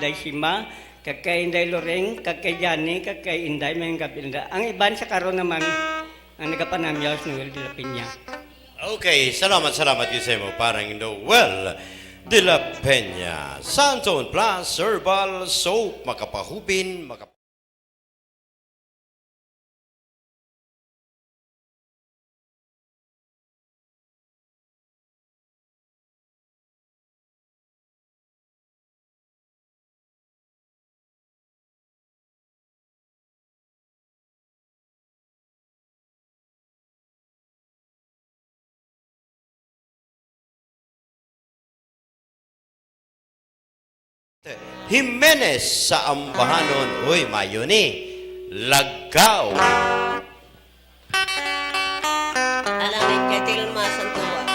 Inday Sima, kay Inday Loreng, kay Jani, kay Inday Mengapinda. Ang iban sa karon naman, ang nagapanamyaw sa Noel de la Peña. Okay, salamat kasi mo parang Noel de la Peña. Santon Plus Herbal Soap, makapahubin, Jimenez sa Ambahanon, uy, Mayuni, Lagaw. Alangin kay Tilma Santua.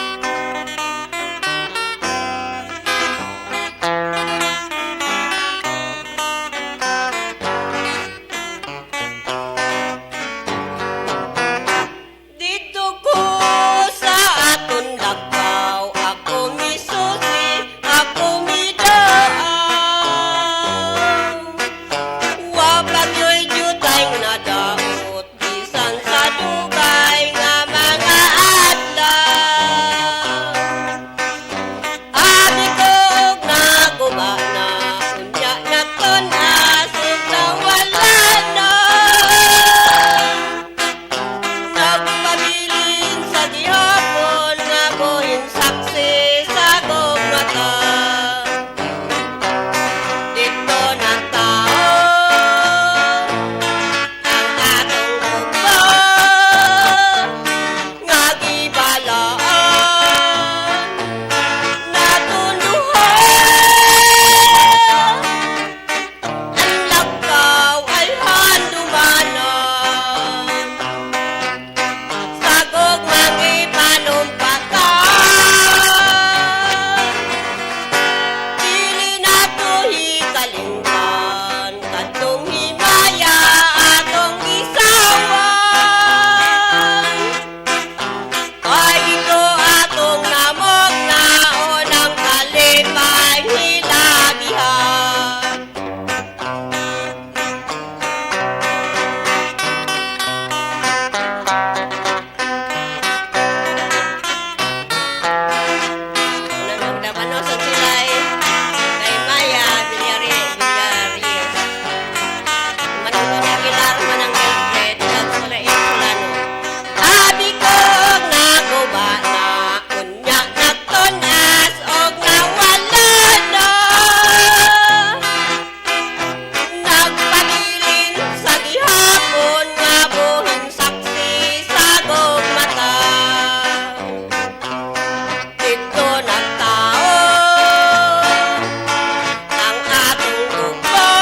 Dito ko sa aton lagaw, ako misusi, ako midaan. Wablag yo'y jutay na daot, bisan sa dugay nga mga adlaw. Abi ko naguba na, unya nagtunas, ug nawala na. Nagpabilin sa gihapon, nga buhin saksi sa kong mata. Dito na tao ang atong mundo, nga gibalaan, natunuhan. Ang lakaw ay handumanan, sagog mangipanumpakan. Dili nato hikalingkan, kadtong himaya atong gisawan. Ay ito atong namog naon ang kalipay hilabihan. Nagdapanosan sila kay Maya Villarreal. Manunod ang Pilar Mananggal Fred at Sulain Solano. Abi ko naguba na, unya nagtunas og nawala na. Nagpabilin sa gihapon, nga buhin saksi sa kong mata. Dito na tao ang atong dugo,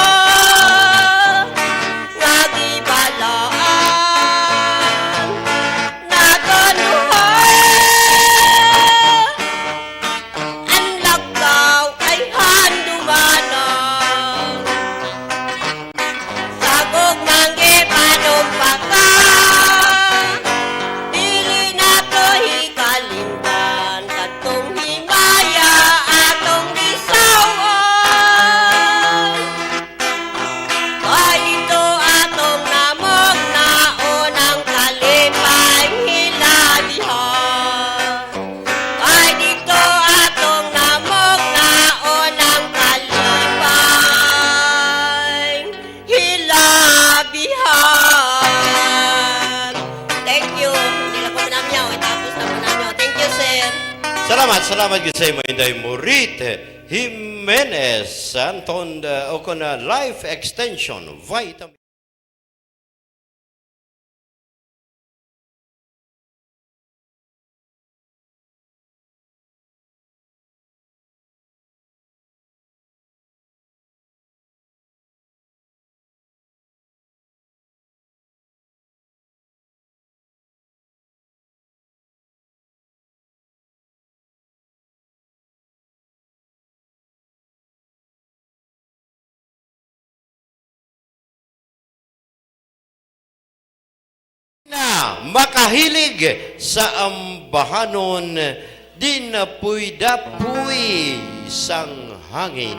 nga gibalaan, naganuhan. Ang lagaw ay handumanan, sagog mangipanumpakan. Dili nato hikalimtan, kadtong himaya atong gisawan. Ay ito atong namog naon ang kalipay hilabihan. Ay dito atong namog naon ang kalipay hilabihan. Thank you. Hindi lang ko manamyaw. Tapos na manamyaw. Thank you, sir. Salamat kasi mo Inday Murit Jimenez, Santon, o kuna Life Extension, Vitamin. Na makahilig sa ambahanon, di napuy-dapuy sang hangin.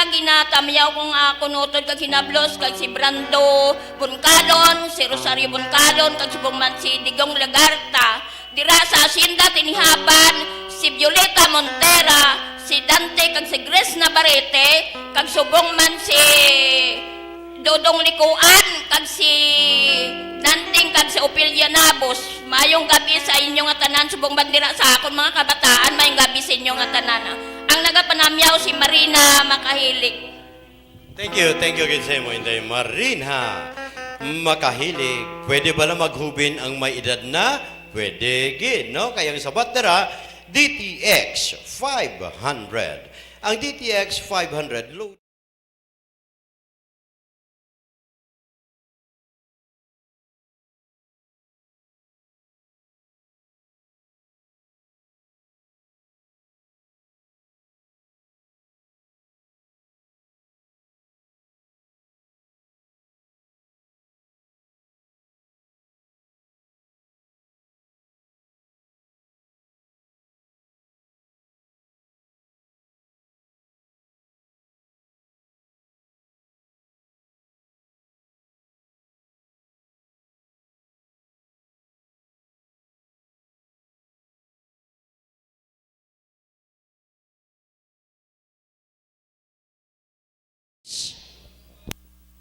ginatamyaw kong kunutod kag hinablos kag si Brando Buncalon, si Rosario Buncalon kag subong man si Digong Lagarta. Dira sa asyenda tinihapan si Violeta Montera, si Dante kag si Grace Navarrete kag subong man si Dodong Likuan kag si Danting kag si Opilia Nabos. Mayong gabi sa inyong nga tanan subong bandira sa akon mga kabataan, mayong gabi sa inyong nga tanan. Ang nagapanamyaw si Marina Makahilig. Thank you Gisemo Inday. Marina Makahilig. Pwede ba na maghubin ang may edad na? Pwede gin, no? Kaya sa batera, DTX 500. Ang DTX 500 load.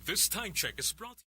This time check is brought.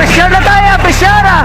Presyar na tayo! Presyara!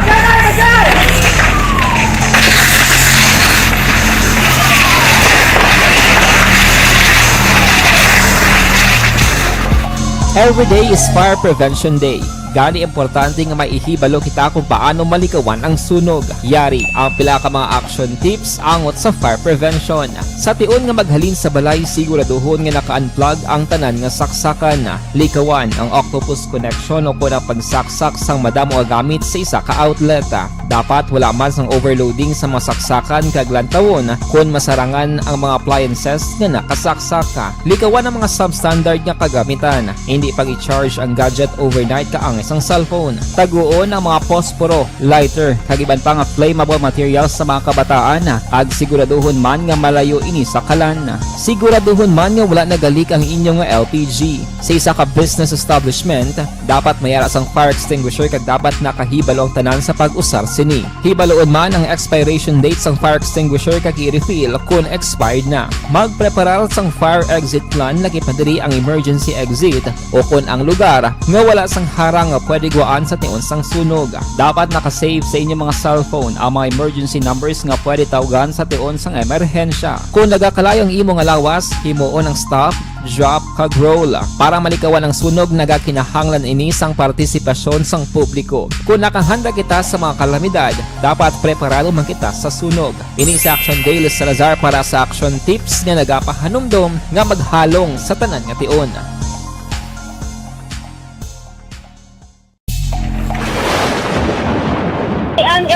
Every day is Fire Prevention Day. Gani importante nga maihibalo kita kung paano malikawan ang sunog. Yari ang pila ka mga action tips angot sa fire prevention. Sa tion nga maghalin sa balay, siguraduhon nga naka-unplug ang tanan nga saksakan. Likawan ang octopus connection o ang pagsaksak sang madamo nga gamit sa isa ka outlet. Dapat wala man sang overloading sa mga saksakan kag lantawon kung masarangan ang mga appliances nga nakasaksaka. Likawan ang mga substandard nga kagamitan. Hindi pag i-charge ang gadget overnight kaang isang cellphone. Taguon ang mga posporo, lighter, kag iban pa nga flammable materials sa mga kabataan. Ag siguraduhon man nga malayo ini sa kalan. Siguraduhon man nga wala nagalik ang inyong LPG. Sa isa ka business establishment, dapat mayara sang fire extinguisher kag dapat nakahibalo ang tanan sa pag-usar sini. Hibaloon man ang expiration date sang fire extinguisher kag i-refill kung expired na. Magpreparar sang fire exit plan lagi padiri ang emergency exit o kung ang lugar nga wala sang harang nga pwede guwaan sa tion sang sunog. Dapat nakasave sa inyong mga cellphone ang mga emergency numbers nga pwede tawagan sa tion sang emerhensya. Kung nagakalayo ang imong lawas, himuon ang stop, drop, kag roll. Para malikawan ang sunog, nagakinahanglan ini sang partisipasyon sang publiko. Kung nakahanda kita sa mga kalamidad, dapat preparado man kita sa sunog. Ini sa Action Daily Salazar para sa action tips nga nagapahanumdom nga maghalong sa tanan nga tion.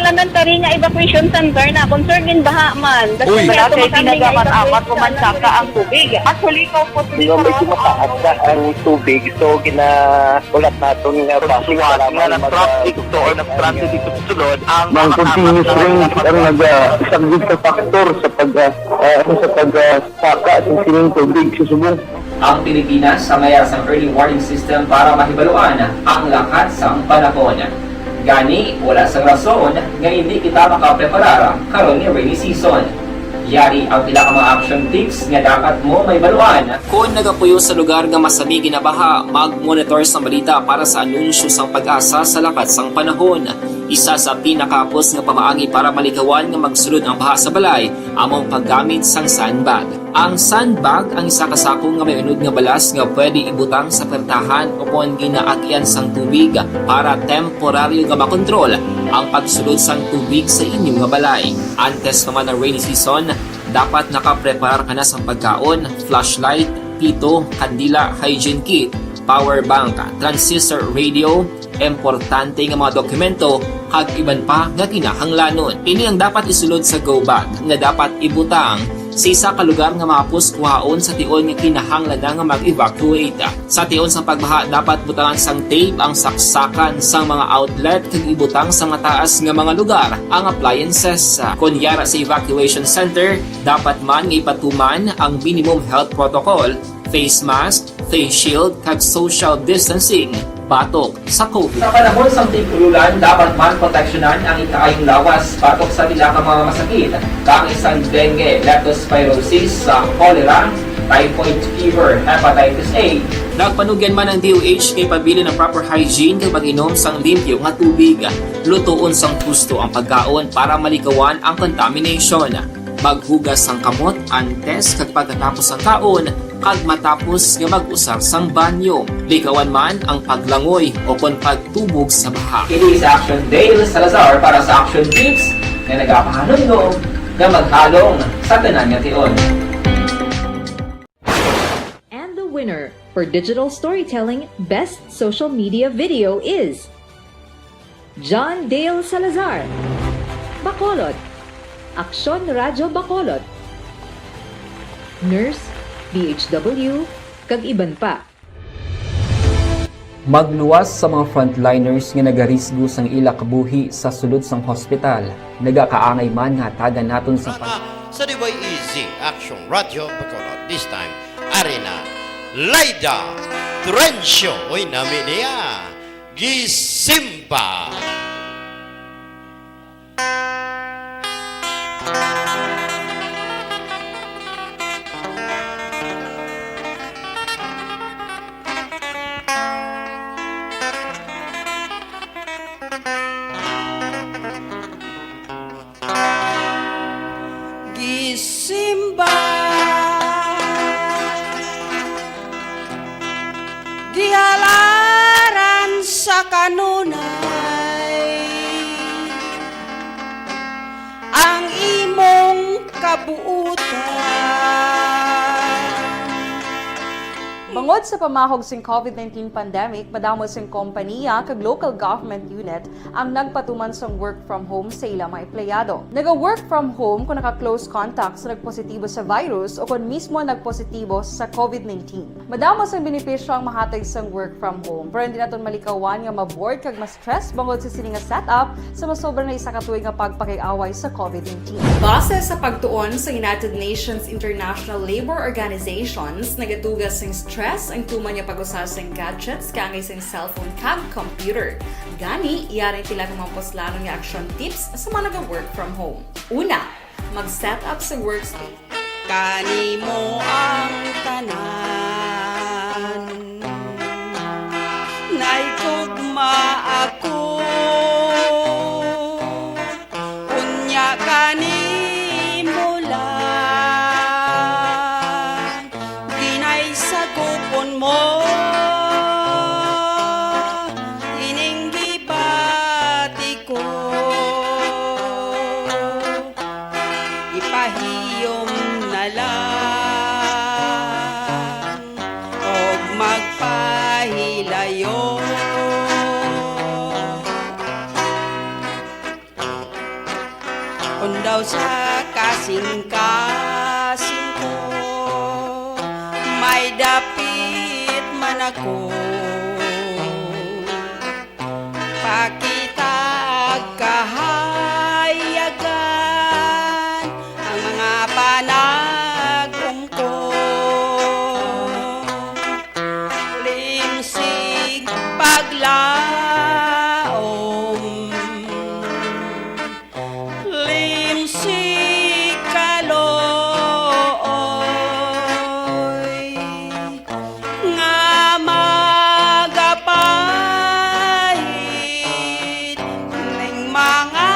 Ang ng tari nga evacuation center na concern din baha man. Uy, nga kasi tumakami nga pinagamat-amat evacuation kumansaka ang tubig. Actually, ikaw po Di ba medyo mataas na ang tubig, so ginaulat natin nga Pasuwat nga ng traffic to or nag-transit dito sa sulod ang Mang continuous rain ang isang big factor sa pagsaka at sining tubig sa subong. Ang Pilipinas sa mayroon ng early warning system para mahibaluan ang lakas ng panahon. Gani, wala sang rason nga hindi kita makapreparar karon ni rainy season. Yari ang pila ka mga action tips nga dapat mo may baluan. Kung nagapuyo sa lugar nga masami ginabaha, mag-monitor sa balita para sa anunsyo sang pag-asa sa lakas sang panahon. Isa sa pinakapos nga pamaagi para malikawan nga magsulod ang baha sa balay, among paggamit sang sandbag. Ang sandbag ang isa kasakong nga may unod nga balas nga pwede ibutang sa pertahan upon ginaagyan sang tubig para temporaryo nga makontrol ang pagsulod sang tubig sa inyong nga balay. Antes naman ng rainy season, dapat nakapreparar ka na sa pagkaon, flashlight, pito, kandila, hygiene kit, power bank, transistor radio, importante nga mga dokumento, kag iban pa nga kinahanglanon. Ini ang dapat isulod sa go bag nga dapat ibutang sa isa ka lugar nga mapus kuhaon sa tion nga kinahanglan nga mag-evacuate. Sa tion sa pagbaha dapat butangan sang tape ang saksakan sang mga outlet kag ibutang sa mataas nga mga lugar ang appliances. Kunyara sa evacuation center, dapat man nga ipatuman ang minimum health protocol, face mask, face shield kag social distancing batok sa COVID. Sa panahon sa tigululan, dapat man proteksyonan ang ikaayong lawas batok sa pila ka mga masakit, kang isang dengue, leptospirosis, cholera, typhoid fever, hepatitis A. Nagpanugyan man ang DOH kay pabili ng proper hygiene kay pag-inom sang limpyo nga tubig. Lutuon sang gusto ang pagkaon para malikawan ang contamination. Maghugas sang kamot antes kag pagkatapos ang kaon, kag matapos nga mag-usar sang banyo. Likawan man ang paglangoy o kon pagtubog sa baha. Kini sa Action Dale Salazar para sa Action Tips nga nagapahanong nga maghalong sa tanan nga tion. And the winner for Digital Storytelling Best Social Media Video is John Dale Salazar, Bacolod, Aksyon Radyo Bacolod, Nurse, DHW, kag iban pa. Magluwas sa mga frontliners nga nagarisgo sang ila kabuhi sa sulod sang hospital. Nagakaangay man nga tagan naton sa Sa Diway Easy Action Radio Bacolod. This time, Arena Laida Turencio. Uy, namin niya. Gisimba. Gisimba gihalaran sa kanunay ang imong kabuutan. Bangod sa pamahog sing COVID-19 pandemic, madamo sing kompanya kag local government unit ang nagpatuman sang work from home sa ilang mga empleyado. Naga-work from home kung naka-close contact sa nagpositibo sa virus o kung mismo nagpositibo sa COVID-19. Madamo sang benepisyo ang mahatag sang work from home, pero hindi naton malikawan nga ma-bored kag ma-stress bangod sa sini nga setup sa masobra na isa ka tuig nga pagpakiaway sa COVID-19. Base sa pagtuon sa United Nations International Labour Organizations, nagatugas sing stress ang tuman niya pag-usar sing gadgets kangay sing cellphone kag computer. Gani, iyaray tila ng mga poslanong nga action tips sa mga nag-work from home. Una, mag-set up sa workspace. Kanimo ang tanan, naikugma ako, unya kanimo lang, ginay sa kupon mo, ining gibati ko, ipahiyom na lang og magpahilayo. kasing-kasing ko, may dapit man ako. Pakitag kahayagan ang mga panagom ko. Limsig paglaom, limsig kaloy, nga magapahit ning mga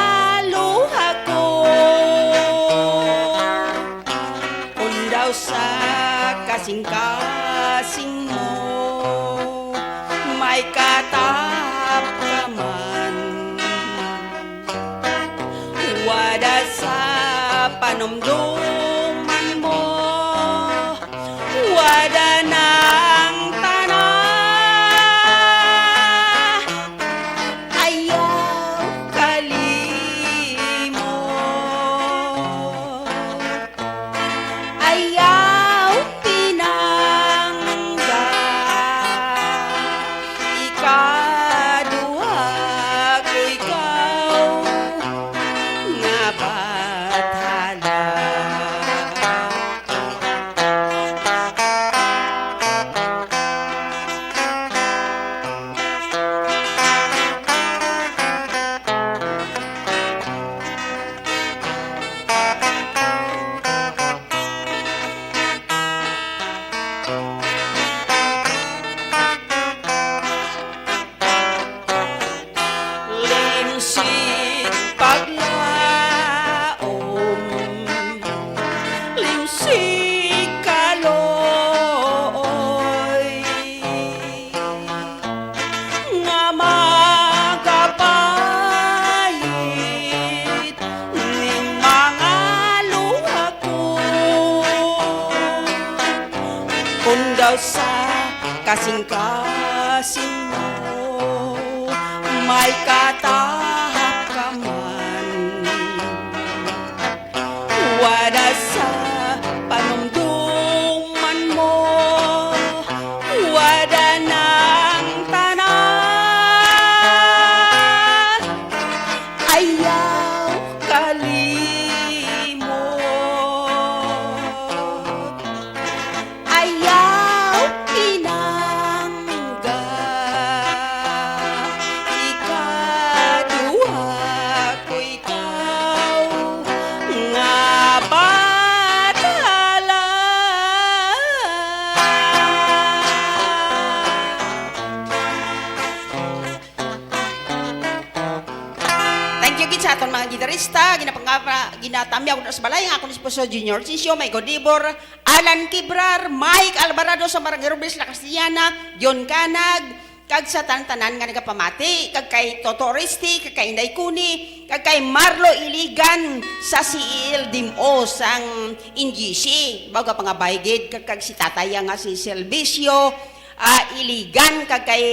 luha ko. Kung daw sa kasing-kasing mo may katap ka man, wada sa panumduman mo, wada ng tanah, ayaw kalimot, ayaw pinangga, ikaduha ko ikaw nga bathala. Limsig paglaom, limsig kaloy, nga magapahit ning mga luha ko. Kung daw sa kasing-kasing mo may katahap ka man, wada sa panumduman mo, wada ng tanah, ayaw kalimot, ayaw pinangga, ikaduha ko ikaw nga bathala. Thank you gid sa aton mga gitarista, ginatamyaw ko sa balay nga akong esposo Junior Sisio, May Godibor, Alan Kibrar, Mike Alvarado sa Barangay Robles, La Castellana, John Canag, kag sa tanan nga nagapamati, kag kay Toto Oresti, kag kay Inday Kuni, kag kay Marlo Iligan sa CL Dimo sang NGC, baga pa nga baygid, kag si tataya nga si Silvisio Iligan, kag kay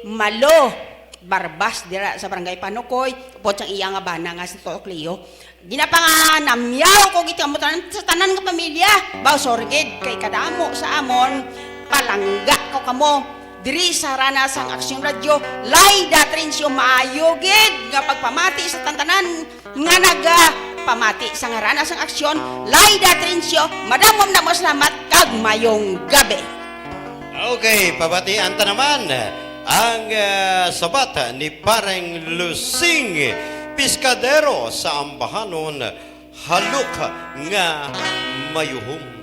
Malo Barbas dira sa Barangay Panukoy, upod sang iya nga bana nga si Toto Cleo. Ginapanganamyaw ko giti mo sa tanan nga pamilya. Baw sorgid kay kadamo sa amon, palangga ko kamo diri sa rana sang Aksyon Radio. Layda Trinsyo maayo gid nga pagpamati sa tantanan nga naga pamati sa rana sang Aksyon. Layda Trinsyo, madamom na mo salamat kag mayong gabi. Okay, pabatian ta naman ang sabat ni Pareng Lusing Piskadero sa ambahanon, halok nga mayuhom.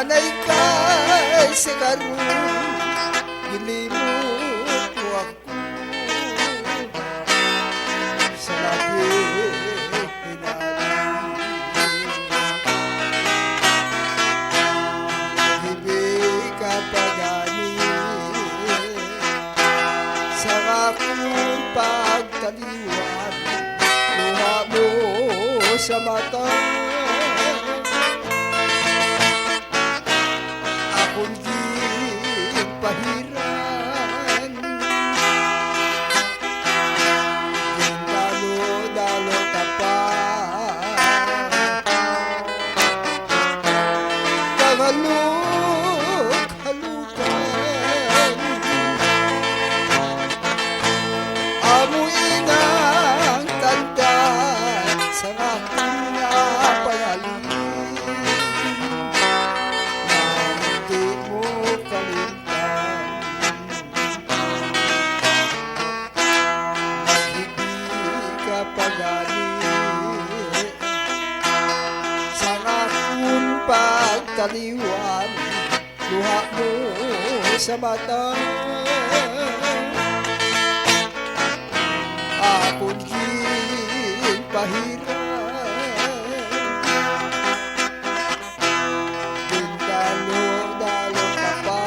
Anay kay sa karoon, gilimot mo ako sa labi hinali. Hibig ka pagani sa akong pagtaliwan, luha mo sa mata. Akong di pahiran, dalo-dalo ka pa, kagaluk-halukan, amuin ang tanda sa aking pangalan. Di mo kalimutan, hindi ka pagani sa akong pagtaliwan, luha mo sa mata. Akong pahiran, dalo-dalo ka pa,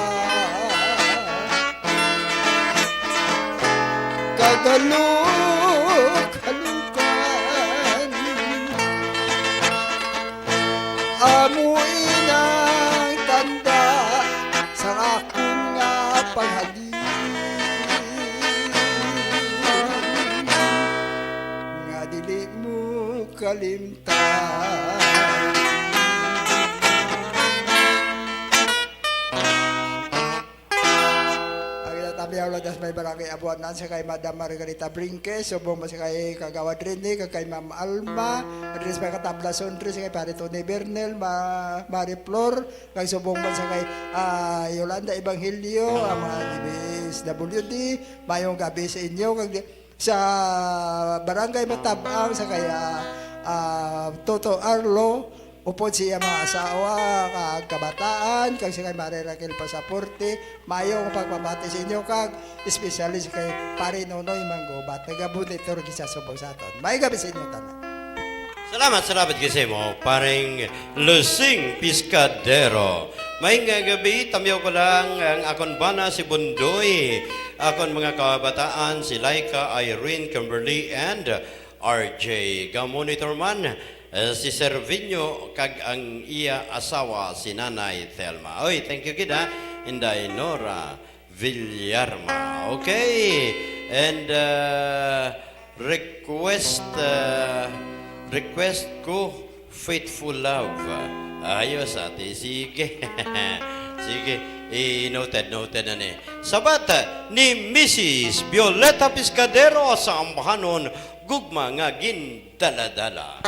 kagaluk-halukan, amuin ang tanda sa akong nga paghalin, nga dili mo kalimtan. Tabiyaw lang das may barangay Abuanan sa kay Madam Margarita Brinque, subong mo sa kay Kagawad Rene, kay Ma'am Alma, adres may katabla sondre sa kay Pare Tony Bernel, Mari Flor, kay subong mo sa kay Yolanda Evangelio, ang mga DBSWD, mayong gabi sa inyo, kag sa barangay Matabang sa kay Toto Arlo, upod siya mga asawa, kag kabataan, kag siya kay Maria Raquel Pasaporte, mayong pagpamati sa inyo, kag especially kay Pare Nonoy Manggobat, nagabunitor gisasubong sa aton. May gabi sa inyo tanan. Salamat kasi mo, paring Lusing Piscadero. May gabi, tamiyaw ko lang ang akon bana si Bundoy, akon mga kabataan, si Laika, Irene, Kimberly, and RJ. Gamonitor man, si Servinyo kag ang iya asawa si Nanay Thelma. Oy, thank you kita. Inday Nora Villarma. Okay. And request ko Faithful Love. Ayos ate. Sige. Sige. Noted na ni. Sabat ni Mrs. Violeta Piscadero sa ambahanon gugma nga gindaladala.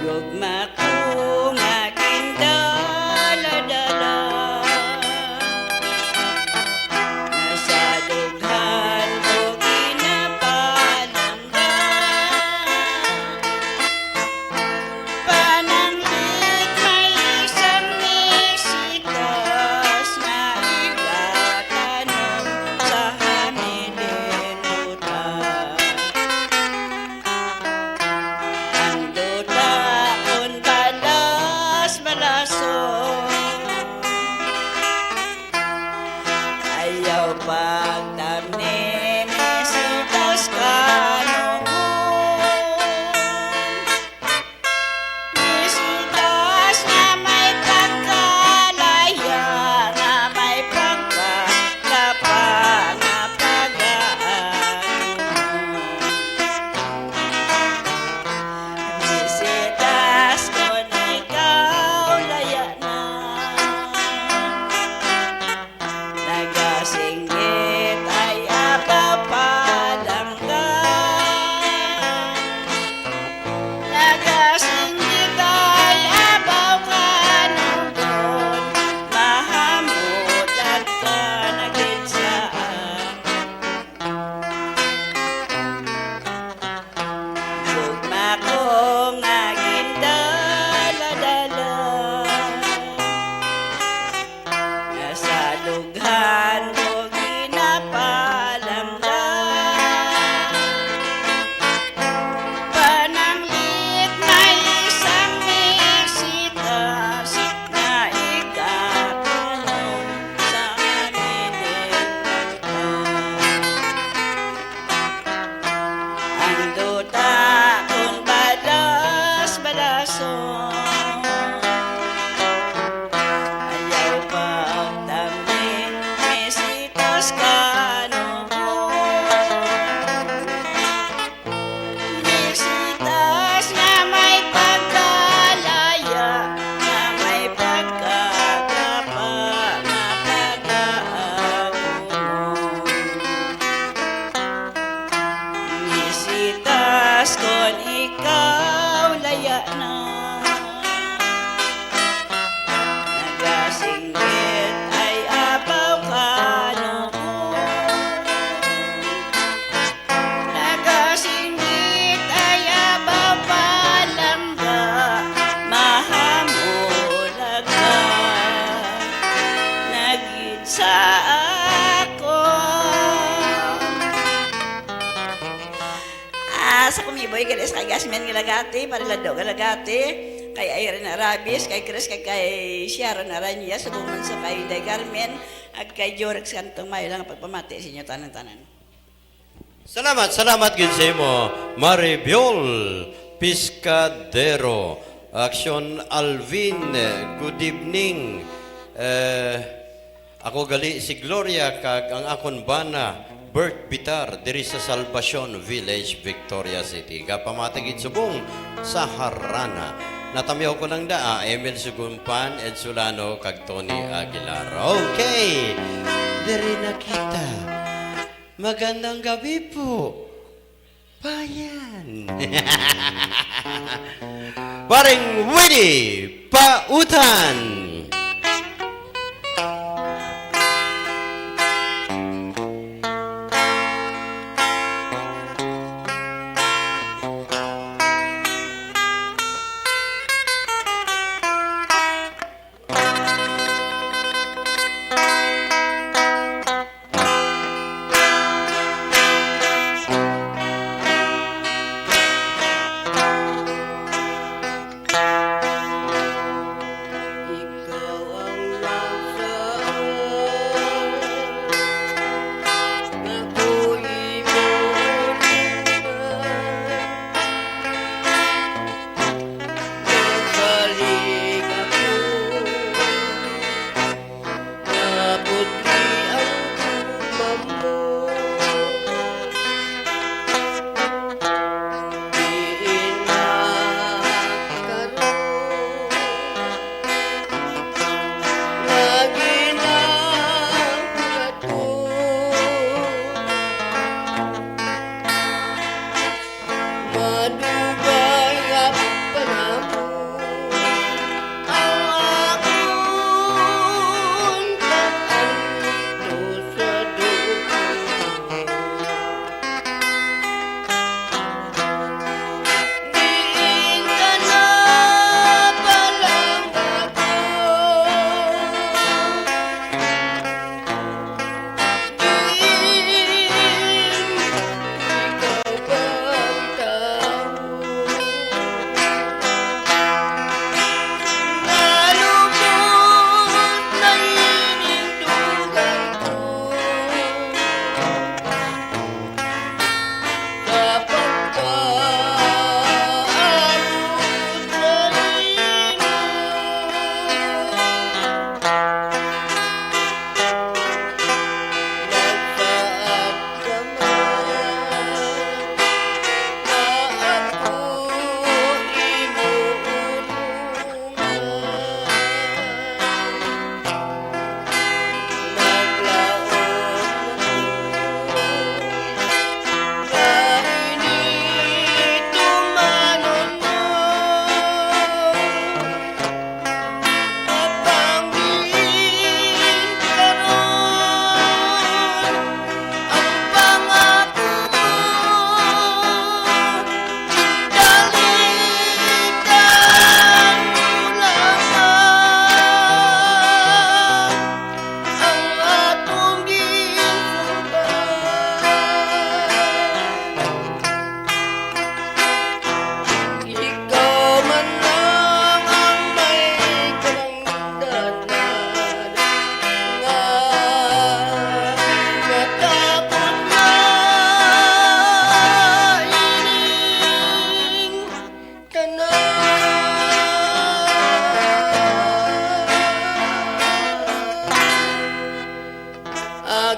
Gugma ko nga gindaladala, nasa dughan ko ginapalanda. Boy Galis, kay Gasmin Galagati, Parilado Galagati, kay Irene Arabis, kay Chris, kay Sharon Aranya, sa buman sa kay Day Carmen, at kay Jorex Cantong Mayo lang pagpamati sa inyo tanan-tanan. Salamat gid sa imo, Maribiol Piscadero, Action Alvin, good evening. Ako gali si Gloria kag ang akon bana Bert Bitar diri sa Salvacion Village, Victoria City. Kapamatigid subong sa Harana. Natamiyaw ko ng daa, Emil Sugumpan, Ed Solano, kag Tony Aguilar. Okay, diri na kita. Magandang gabi po. Bayan. Paring Winnie Pautan.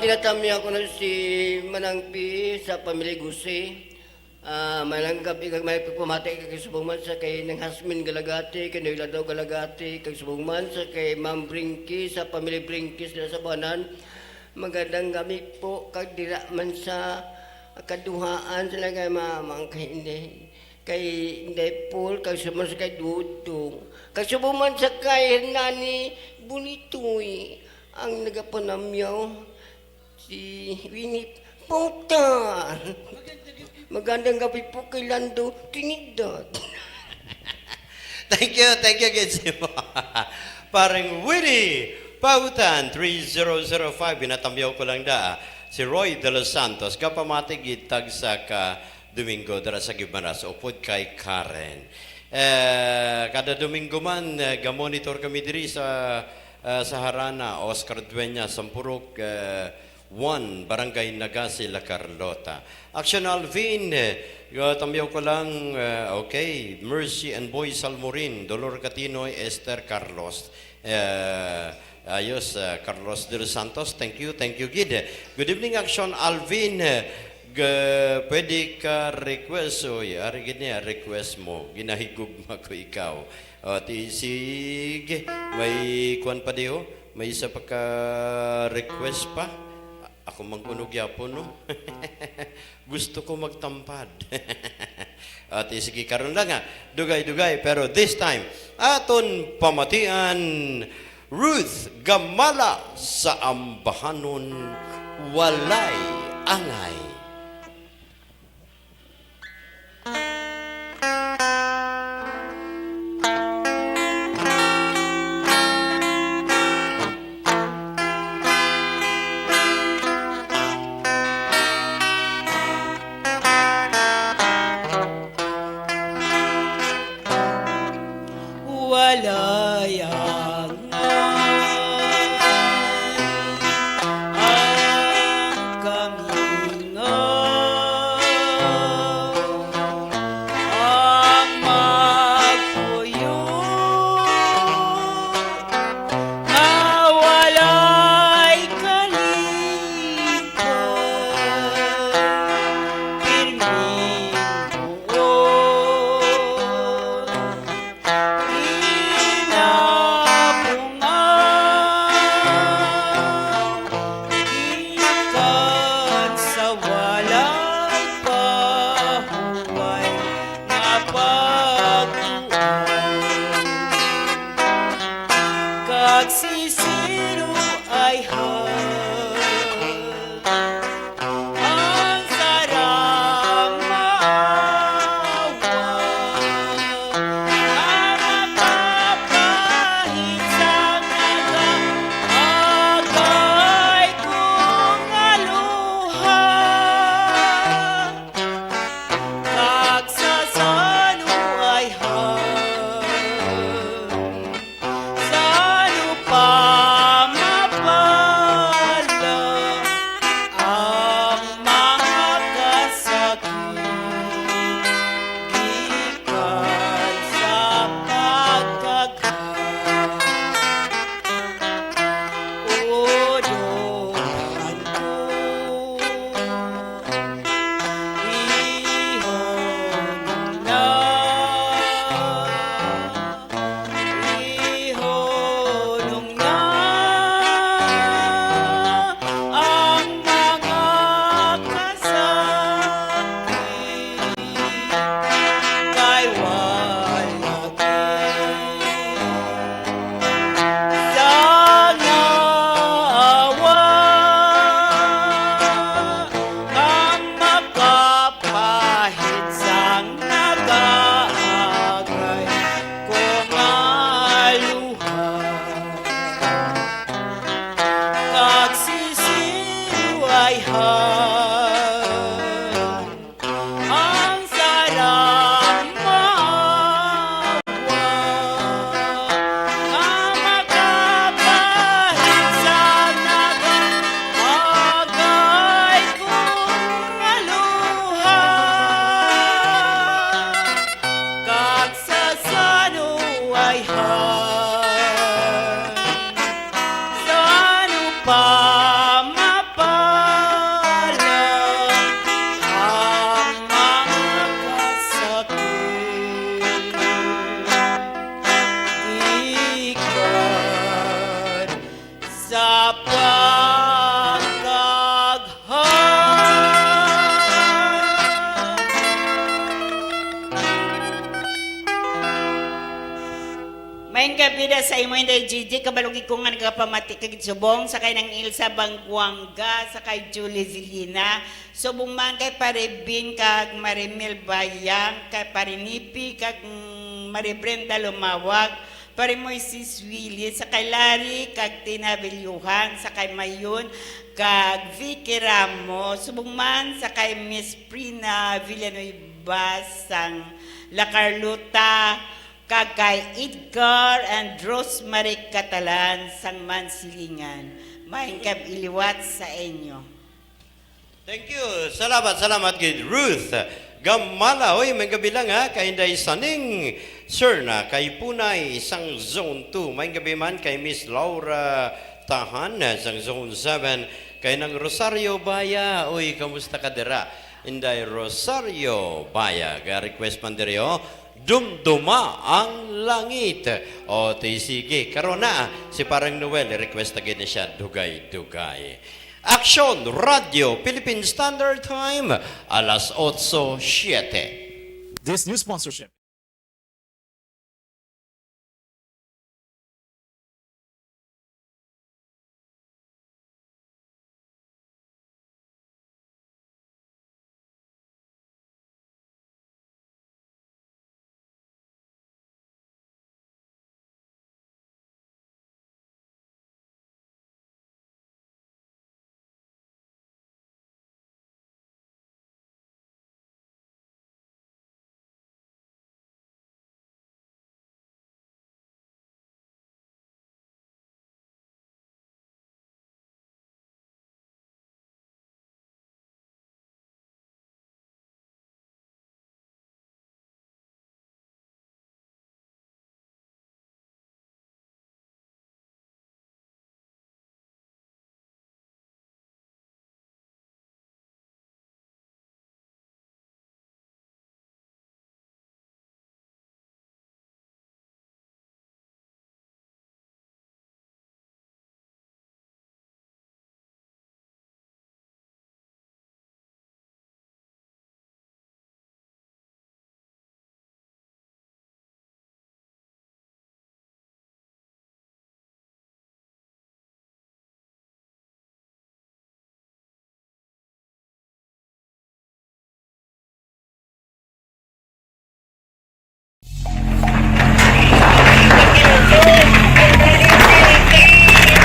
Ginatami ako na si Manangpi sa pamilya Gusi. Malanggap ikag may pagpamati kay subungman sa kay ng Hasmin Galagati, kay Niladaw Galagati, kay subungman sa kay Ma'am Brinky sa pamilya Brinkis na sa Banan. Magandang gabi po kag dira man sa kaduhaan sila kay Mamang kay Inday Paul, kay subungman sa kay Dudong, kay subungman sa kay Nani Bunitoy, ang nagapanamyaw si Winnie Pautan. Magandang gabi po kay Lando Trinidad. Thank you, Getsimo. Parang Winnie Pautan, 3005, binatamyaw ko lang da. Si Roy De Los Santos, kapamatigid tagsa ka Domingo dara sa Gimaras upod kay Karen. Kada Domingo man ga-monitor kami diri sa Harana, Oscar Dueña, Sampurok 1, Barangay Nagasi, La Carlota. Action Alvin, tamiyaw ko lang, okay, Mercy and Boy Salmorin, Dolor Catinoy, Esther Carlos. Ayos, Carlos de los Santos, thank you, Gid. Good evening, Action Alvin. Pwede ka request, ari gini, request mo, ginahigugma ko ikaw. Sige, may kuwan pa diyo, may isa pa ka request pa. Ako mangkunog yapon, no? Gusto ko magtampad. At sige, karon lang nga, dugay-dugay, pero this time, aton pamatian, Ruth Gamala sa ambahanon, walay angay. Main kapida sa imo inday Gigi kabalugi ko nga nagapamati kag subong sa kay nang Ilsa Bangguanga sa kay Julie Zilina subong man kay Parebin kag Marimel Bayang kay Parinipi kag Maribrenda Lumawag pare Moises Willie, sa kay Larry, kag Tina Vilyuhan, sa kay Mayon, kag Vicky Ramos, subong man sa kay Miss Prina Villanueva, sang La Carlota, kag kay Edgar and Rosemary Catalan, sang Mansilingan. Maingkab iliwat sa inyo. Thank you. Salamat kay Ruth. Gamala, oy, may gabi lang ha, kay Inday Saning, Sir na, kay Punay, isang Zone 2. May gabi man kay Miss Laura Tahan, isang Zone 7. Kay ng Rosario Baya, oy, kamusta ka dira? Inday Rosario Baya, ga-request man diri, Dumduma ang langit. O, sige, karon na, si Parang Noel, request agad na siya, Dugay-Dugay. Action Radio Philippine Standard Time, alas 8:07. This new sponsorship.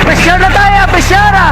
Presyar na tayo! Presyara!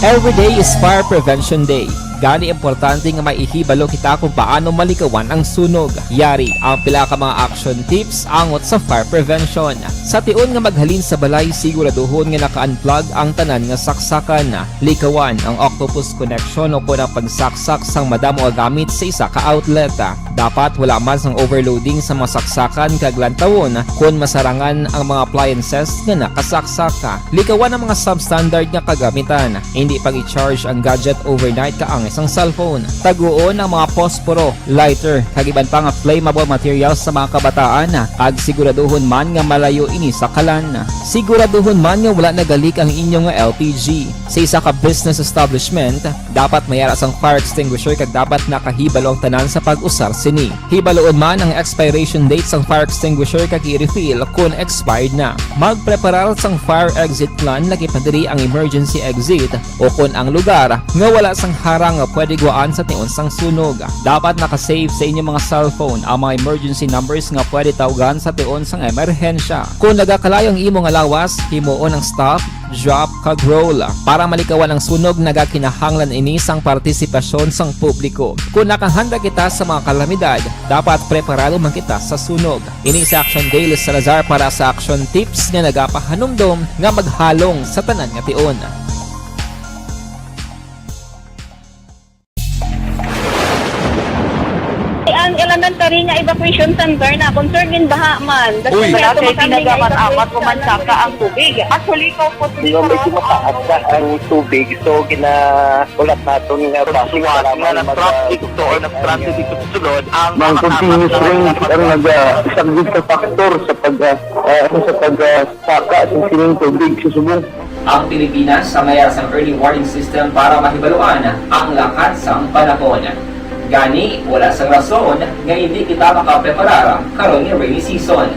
Every day is Fire Prevention Day. Gani importante nga maihibalo kita kung paano malikawan ang sunog. Yari ang pila ka mga action tips angot sa fire prevention. Sa tiun nga maghalin sa balay, siguraduhon nga naka-unplug ang tanan nga saksakan. Likawan ang octopus connection o ang pagsaksak sang madamo nga gamit sa isa ka outlet. Dapat wala man sang overloading sa mga saksakan kag lantawon kung masarangan ang mga appliances nga nakasaksaka. Likawan ang mga substandard nga kagamitan. Hindi pag i-charge ang gadget overnight kaang isang cellphone. Taguon ang mga posporo, lighter, kag iban pa nga flammable materials sa mga kabataan. Ag siguraduhon man nga malayo ini sa kalan. Siguraduhon man nga wala nagalik ang inyong LPG. Sa isa ka business establishment, dapat mayara sang fire extinguisher kag dapat nakahibalo ang tanan sa pag-usar sini. Hibaloon man ang expiration date sang fire extinguisher kag i-refill kung expired na. Magpreparar sang fire exit plan lagi pa diri ang emergency exit o kung ang lugar nga wala sang harang nga pwede guaan sa tiun sang sunog. Dapat nakasave sa inyong mga cellphone ang mga emergency numbers nga pwede tawagan sa tiun sang emerhensya. Kung nagakalayo ang imong lawas, himuon ang stop, drop, kag roll. Para malikawan ang sunog, nagakinahanglan ini sang partisipasyon sang publiko. Kung nakahanda kita sa mga kalamidad, dapat preparado man kita sa sunog. Ini sa Action Daily Salazar para sa action tips nga nagapahanumdom nga maghalong sa tanan nga tiun. Ang elementary nga evacuation center na concern din baha man. Uy, dati pinagamat-amat kumansaka ang tubig. Actually, po Yung medyo mataas na ang tubig, so ulat natin nga basiwala nga nag-traffic to or nag-transit dito sa sunod. Ang continuous rain ang nag-isaglit sa factor sa pagsaka sa sining tubig sa subong. Ang Pilipinas sa mayroon sang early warning system para mahibaluan ang lakat sang panahon. Gani, wala sang rason nga hindi kita makapreparar karon nga rainy season.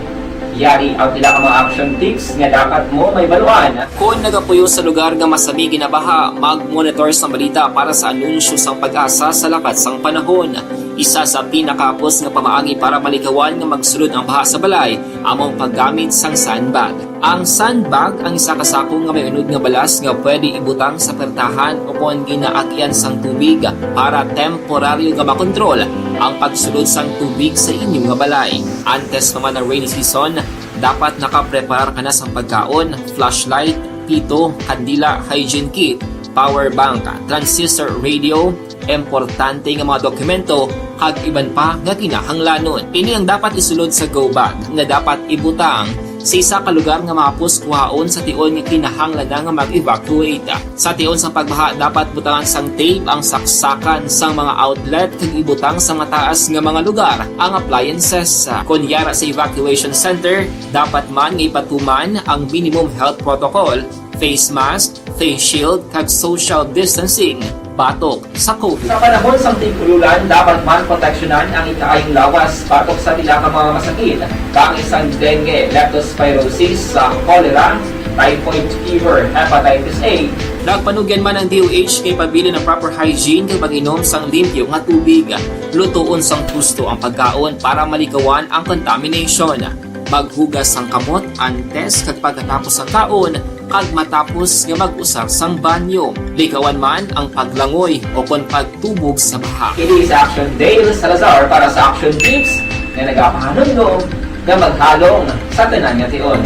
Yari ang pila ka mga action tips nga dapat mo may baluan. Kung nagapuyo sa lugar nga masabi ginabaha, mag-monitor sa balita para sa anunsyo sang pag-asa sa lakat sang panahon. Isa sa pinakapos nga pamaagi para malikawan nga magsulod ang baha sa balay, among paggamit sang sandbag. Ang sandbag ang isa kasakong nga may unod nga balas nga pwede ibutang sa pertahan o kung ginaagyan sang tubig para temporaryo nga makontrol ang pagsulod sang tubig sa inyong nga balay. Antes naman ng rainy season, dapat nakapreparar ka na sa pagkaon, flashlight, pito, kandila, hygiene kit, power bank, transistor radio, importante nga mga dokumento, kag iban pa nga kinahanglanon. Ini ang dapat isulod sa go bag nga dapat ibutang sa isa ka lugar nga mapos kuhaon sa tion nga kinahanglan nga mag-evacuate. Sa tion sa pagbaha dapat butangan sang tape ang saksakan sang mga outlet kag ibutang sa mataas nga mga lugar ang appliances. Kunyara sa evacuation center, dapat man nga ipatuman ang minimum health protocol, face mask, face shield kag social distancing batok sa COVID. Sa panahon sa tigululan, dapat man proteksyonan ang ikaayong lawas batok sa pila ka mga masakit, kang isang dengue, leptospirosis, cholera, typhoid fever, hepatitis A. Nagpanugyan man ang DOH kay pabili ng proper hygiene kay pag-inom sang limpyo nga tubig. Lutuon sang gusto ang pagkaon para malikawan ang contamination. Maghugas sang kamot antes kag pagkatapos ang kaon kag matapos nga mag-usar sang banyo. Likawan man ang paglangoy o kon pagtubog sa baha. Kini sa Action Dale Salazar para sa Action Tips na nagapahanong nga maghalong sa tanan nga tion.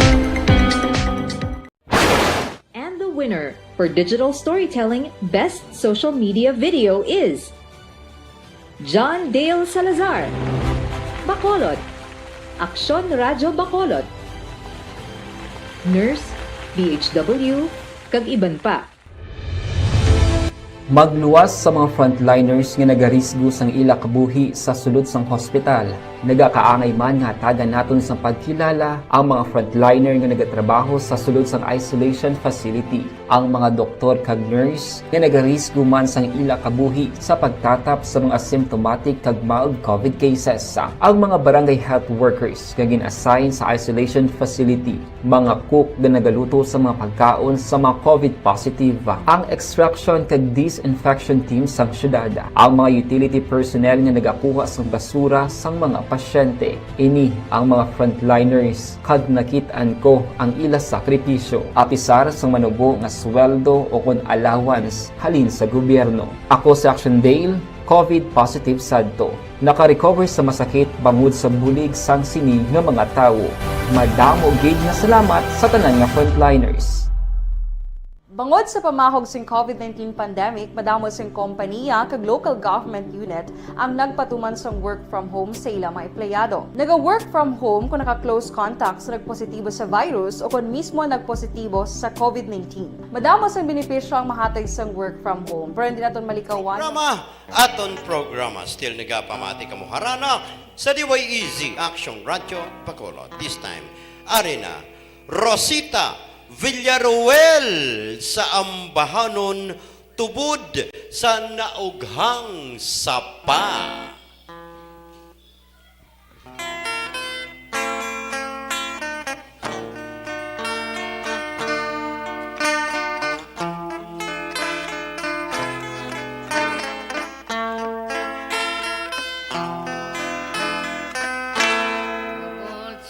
And the winner for Digital Storytelling Best Social Media Video is John Dale Salazar, Bacolod, Aksyon Radyo Bacolod, Nurse, DHW, kag iban pa. Magluwas sa mga frontliners nga nagarisgo sang ila kabuhi sa sulod sang hospital. Nagakaangay man nga tagan naton sa pagkilala ang mga frontliner nga nagatrabaho sa sulod sang isolation facility. Ang mga doktor kag nurse nga nagarisgo man sang ila kabuhi sa pagtatap sa mga asymptomatic kag mild COVID cases. Ang mga barangay health workers nga gin-assign sa isolation facility, mga cook nga nagaluto sa mga pagkaon sa mga COVID positive. Ang extraction kag disinfection team sang syudad, ang mga utility personnel nga nagakuha sang basura sang mga pasyente. Ini ang mga frontliners kag nakitaan ko ang ila sakripisyo apisar sang manubo nga sweldo o kon allowance halin sa gobyerno. Ako sa Action Dale, COVID positive sadto. Naka-recover sa masakit bangod sa bulig sang sining nga mga tawo. Madamo gid nga salamat sa tanan nga frontliners. Bangod sa pamahog sing COVID-19 pandemic, madamo sing kompanya kag local government unit ang nagpatuman sang work from home sa ilang mga empleyado. Naga-work from home kung naka-close contacts na nagpositibo sa virus o kung mismo nagpositibo sa COVID-19. Madamo sang benepisyo ang mahatag sang work from home, pero hindi naton malikawan. Aton programa still nagapamati kamuharana sa DYEZ Action Radyo Bacolod. This time, Arena Rosita Villaruel sa ambahanon tubod sa naughang sapa.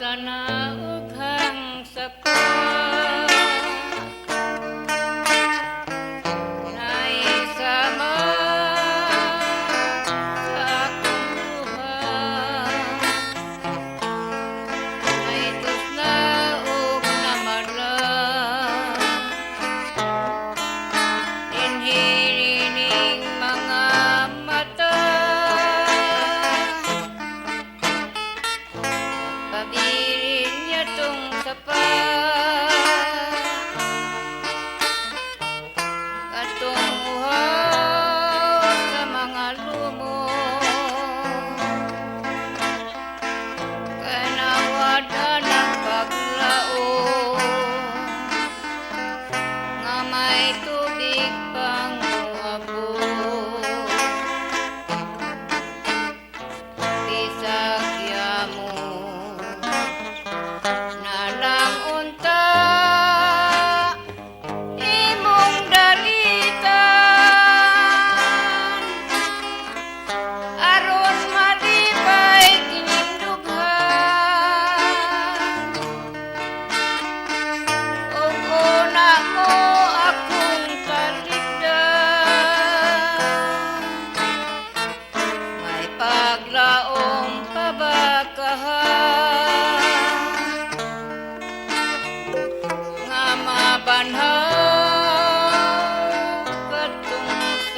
Sa naughang sapa naisama sa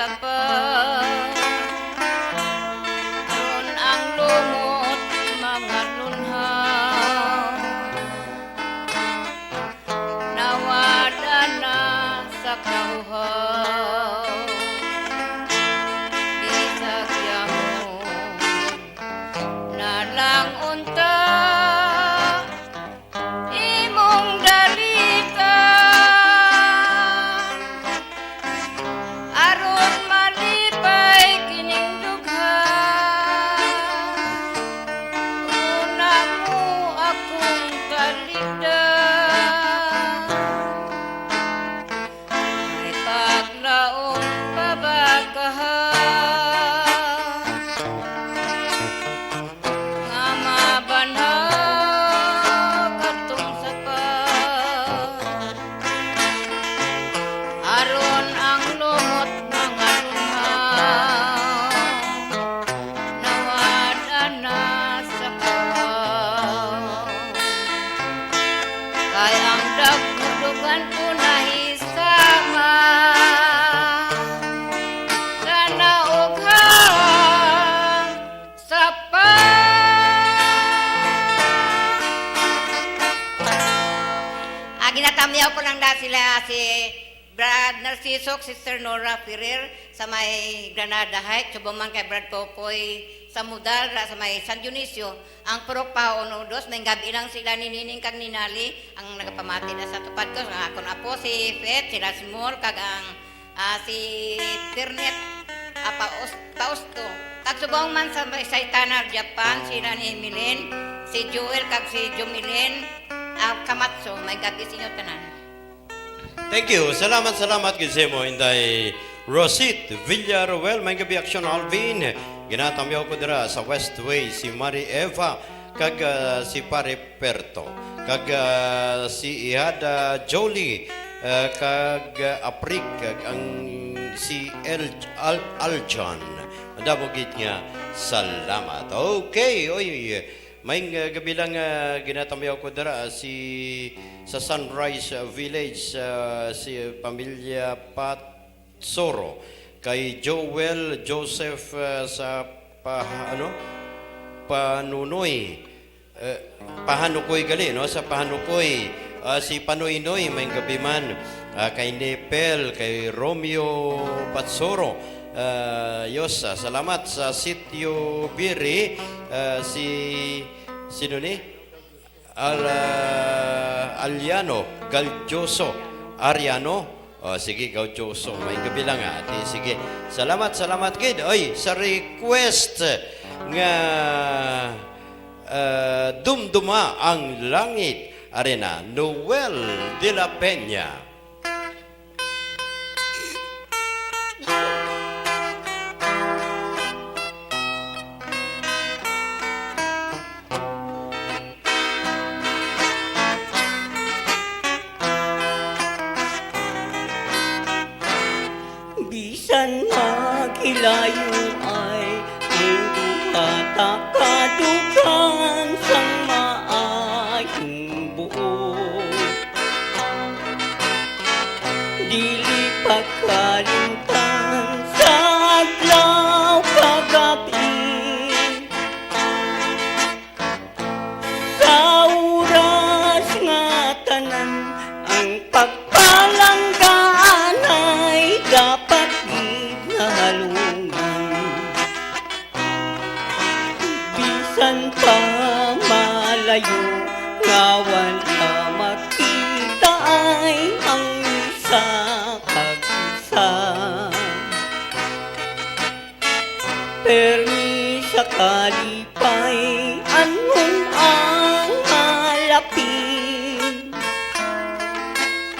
sapa aron ang lumot mga lunhaw nawada na sa kauhaw bisag yamo na lang unta imong dalita aron malipay kining dughan una mo akong kaligdan may paglaong pabagahan nga mabanhaw katong sapat aron ang lumot mga lunhaw nawada na sa kawaw kay ang dagdugan ko nahisama sana ughang ginatamyaw ko lang dahil sila si Brad Narciso, Sister Nora Ferrer sa may Granada Heights, subong man kay Brad Popoy sa Mudal, sa may San Dionisio, ang Purok Paunudos, may gabi lang sila ni Nining kag Ninali, ang nagapamati na sa tupad ko, ang akon apo si Fet, si Rasmor, kag ang si Ternet, Pausto, kag subong man sa may Saitana, Japan, sila ni Emilyn, si Joel, kag si Jumilin, Kamatso, may gabi sa inyo tanan. Thank you. Salamat gid sa mo inday Rosit Villaruel, may gabi action Alvin. Ginatamyaw ko dira sa Westway si Marie Eva kag si Pare Perto kag si Ihada Jolie kag Aprik kag ang si Aljon. Madamo gid nga salamat. Okay, oy. May gabi lang ginatamyaw ko dara sa Sunrise Village si pamilya Patsoro kay Joel Joseph sa Panunoy Pahanukoy gali no sa Pahanukoy si Panoynoy may gabi man kay Nepel kay Romeo Patsoro Yosa, salamat sa Sitio Biri sino ni? Aliano Galjoso Ariano sige Galjoso may gabi lang ati sige salamat gid oy sa request nga dumduma ang langit arena Noel de la Peña. Bisan magilayo ay ang duhata kadugan sang maayong buo. Dili pagkalimtan sa adlaw kagabi, sa oras nga tanan ang pagpalanggaan ay dapat bisan pa malayo nga wala makita ay ang isa kag isa permi sa kalipay anong ang malapit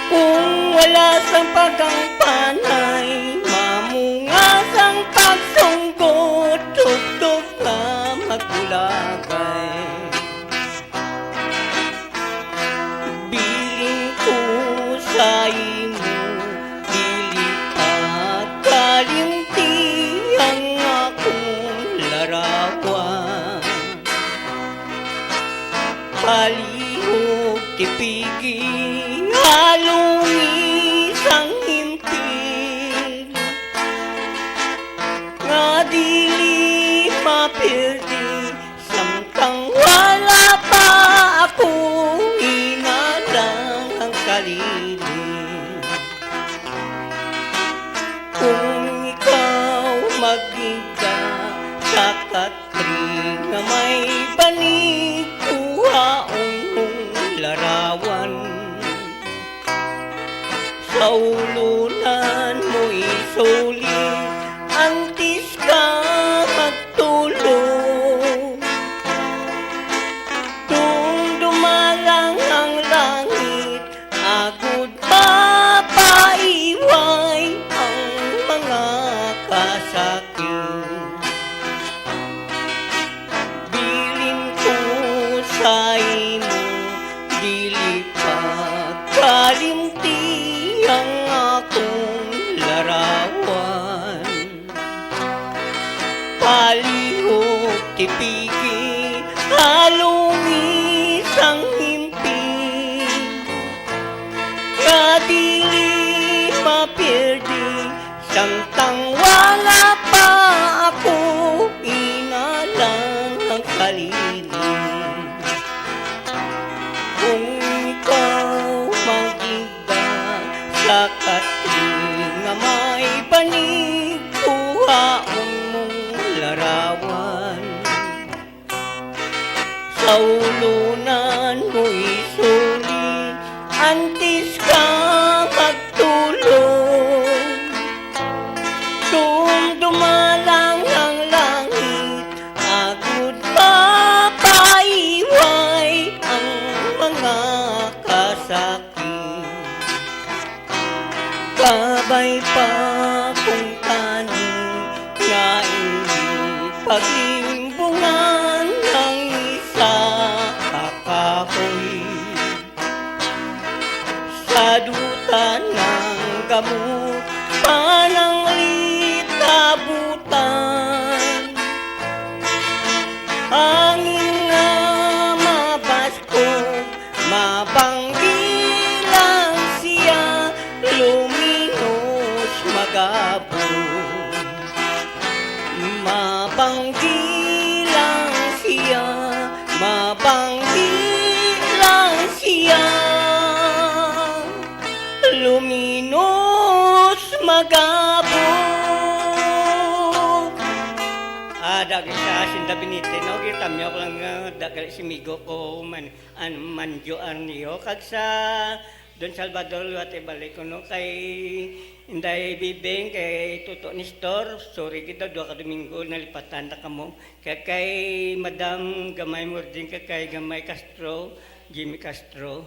kung wala sang pagangpanay mamungas ang pagsunggot tugtog na magulagay biling ko sa imo dili pagkalimti ang akong larawan palihog tipigi halong isang himta mapirdi samtang wala pa akong inalang ang kaliling. Kung ikaw magigka sa katri nga may banig kuhaong mong larawan, sa ulunan mo isulit antis ka magtulog. Tung dumalang ang langit agud mapaiway ang mga kasakit. Bilin ko sa imo dili pagkalimti ang akong larawan. Palihog tipigi halungis ang himpi, kadili mapirdi samtang wala pa ako inalang ang kaliling. Kung ikaw magiba sa kating nga may banig kuhaon mong larawan, sa ulunan mo isulit antis ka magtulog. Kung dumalang ang langit agud mapaiway ang mga kasakit. Kabay pa kung tani nga hindi paglimbungan ng isa kakahoy, sa duta ng gamot pananglit abutan. Hangin nga mabasko mabanggilang siya luminos magabon. Mabanggilang siya, mabanggilang siya luminos magabon. Dagay sa Sinda Benite, no? Kita miyo ko lang dagay si Migo ko manjo niyo. Kag sa Don Salvador Luate balik ko, no? Kay Inday Bibeng, kay Tuto Nestor, sorry kita, 2 ka Domingo, nalipatan na kamo. Kay Madam Gamay Murding, kay Gamay Castro, Jimmy Castro.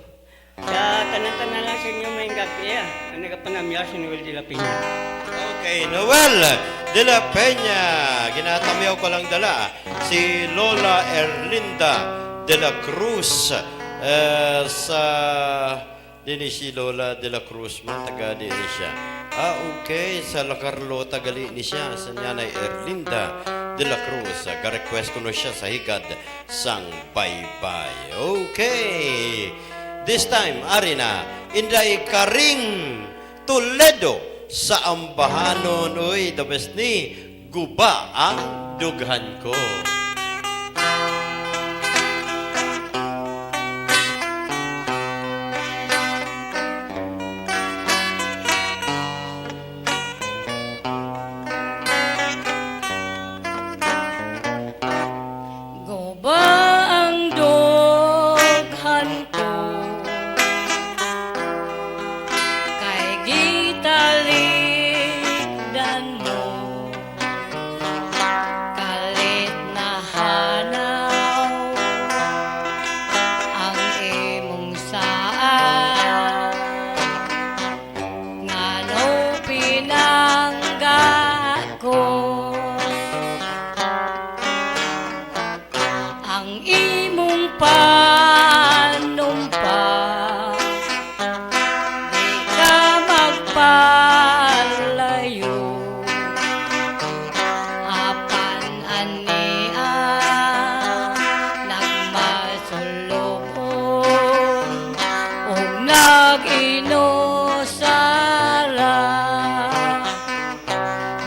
Sa tanan-tanan lang sa inyo may gabi, ang nagapanamya si Noel de la Peña. Okay, Noel de la Peña. Ginatamiyaw ko lang dala. Si Lola Erlinda de la Cruz. Sa dini si Lola de la Cruz man, taga dini siya. Okay. Sa La Carlota gali ni siya. Sa Nanay Erlinda de la Cruz. Ga-request ko na siya sa higad sang baybay. Okay. This time, Arina, Inday Karing Toledo sa ambahanon. Uy, the best ni Guba ang dughan ko. Guba ang dughan ko, kay gitalikdan mo, kalit na hanaw ang imong saan, ngano pinangga ko ang imong panumpa, di ka magpalayo, apan ania nagmasulokon o nag-inosara,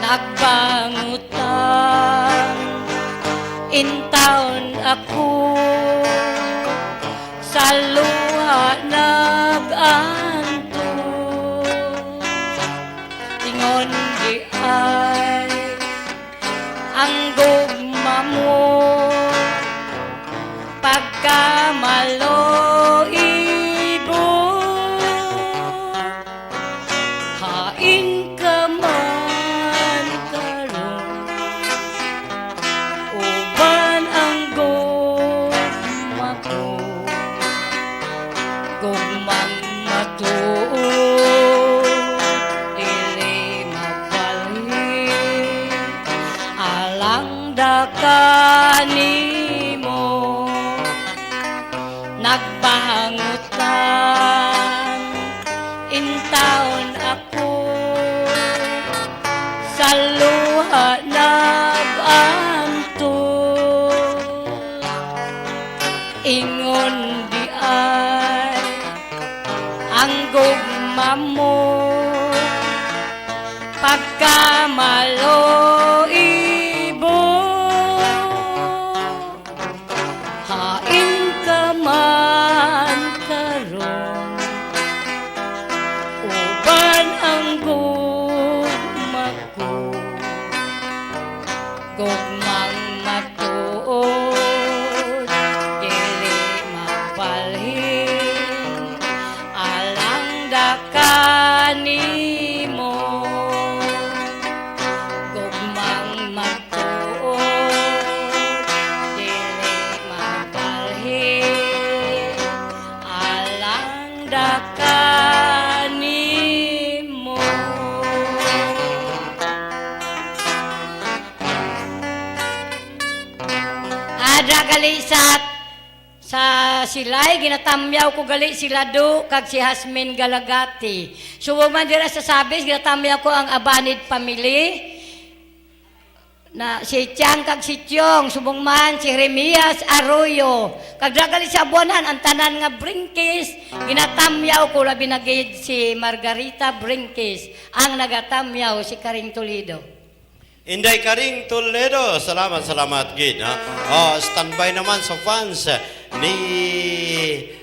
nagbangutang ako sa luha nag-anto ingon di ay ang gugma mo pagkamalo ibo hain ka man karon uban ang gugma ko gugmang matuod dili mabalik alang dakanimo nagbangutan intawon ako sa luha nag-anto ingon di ay ang gugma mo pagkamalo ibo hain ka man karon uban ang gugma ko gugmang matuod dili mabalhin alang dakanimo gugmang matuod dili mabalhin alang dakanimo. Ada gali sa silay ginatamyaw ko gali sila do kag si Hasmin Galagati. Subo man dira sa sabis ginatamyaw ko ang Abanid family na si Tiang kag si Tiong subong man si Remias Arroyo kag dagali sa abuanan ang tanan nga Brinkis ginatamyaw ko labi na gid si Margarita Brinkis ang nagatamyaw si Karing Toledo. Inday Karing Toledo, salamat gid ha. Standby naman sa fans ni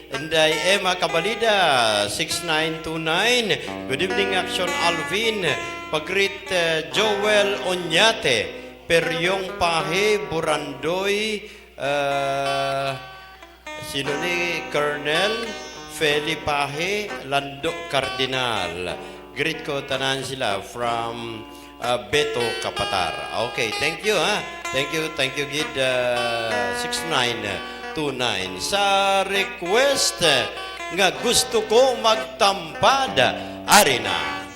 Inday Emma Cabalida 6929. Good evening Action Alvin, Pagrit Joel Onyate, Peryong Pahe Burandoy, sino ni Colonel Feli Pahe, Lando Cardinal. Greet ko tanan sila from Beto Kapatar. Okay, thank you ha. Thank you Gid 6929 sa request nga gusto ko magtampad arena.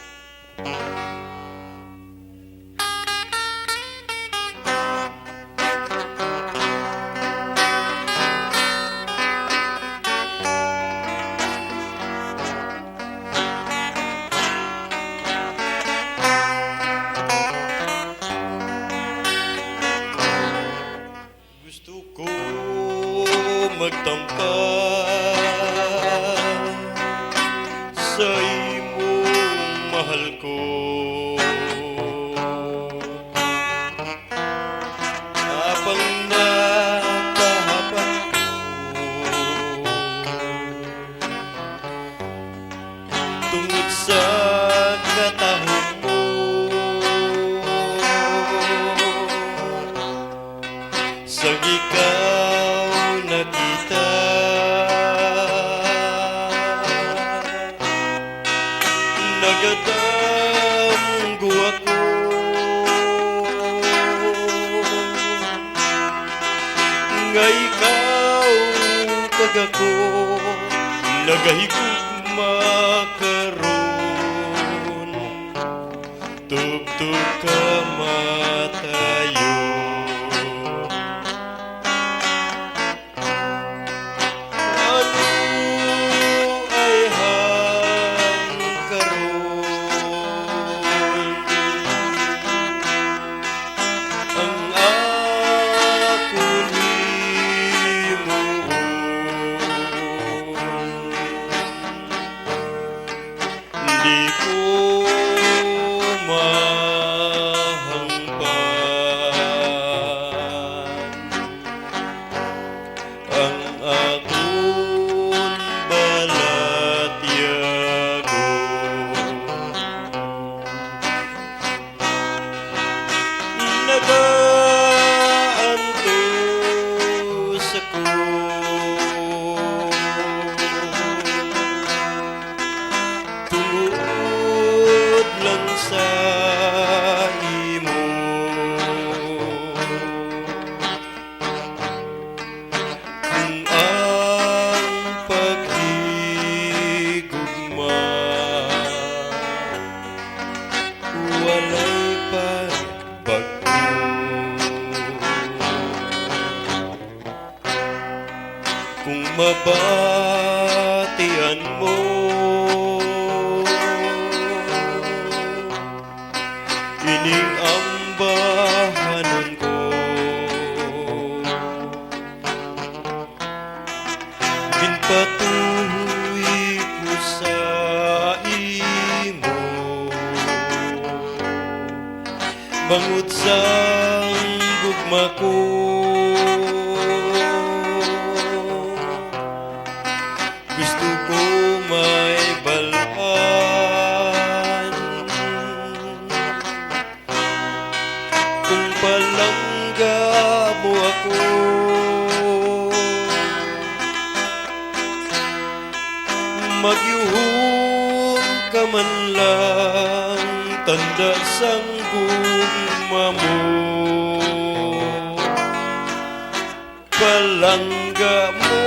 Magtampad sa imong mahal ko habang natahapan ko tungod sa katahon mo sa ikaw nakita nagadamgo ako nga ikaw kagako nagahigugma karon tugtog ka matayo. Di ko mahanggan babaan to sa ko. Tungod lang sa imo. Kung ang paghigugma walay pagbago, kung mabatian mo ining ambahanon ko, ginpatuloy ko sa imo bangod sang gugma ko. Gusto ko may balaan kung palangga mo ako. Magyuhon ka man lang tanda sang gugma mo. Palangga mo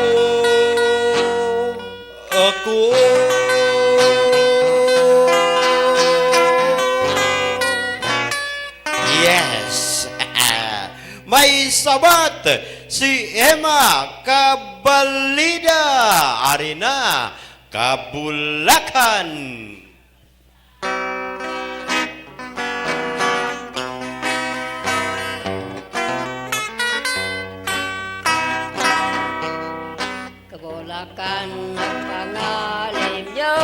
ako. Yes! May sabat si Emma Cabalida. Ari na, Kabulakan. Kabulakan ang pangalim niyo,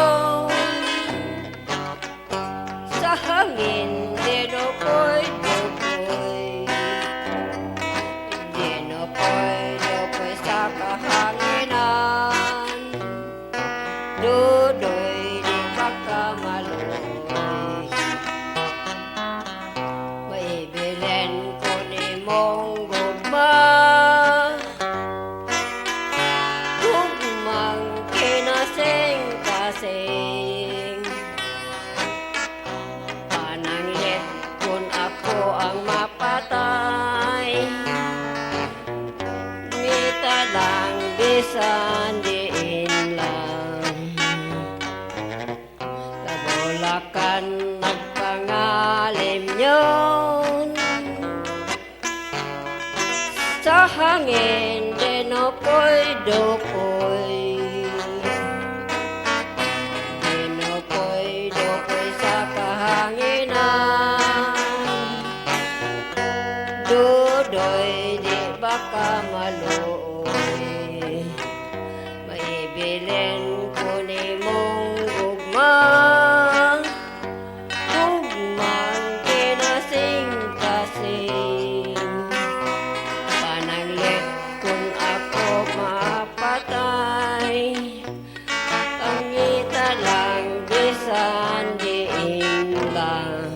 sa hangin dinukoy-dukoy, dinukoy-dukoy sa kahanginan, dudoy di pagkamaloy. Maibilin ko ni mong gugma, gugmang kinasing-kasing. Pananglit kung ako ang mapatay, ngita lang bisan diin lang. Kabulakan nagpangalim yun, sa hangin dinukoy-dukoy, dinukoy-dukoy sa kahanginan, dudoy di baka maluoy. Maibilin ko ni mong gugma, gugmang kinasing-kasing. Pananglit kung ako mapatay, pangita lang bisan diin lang.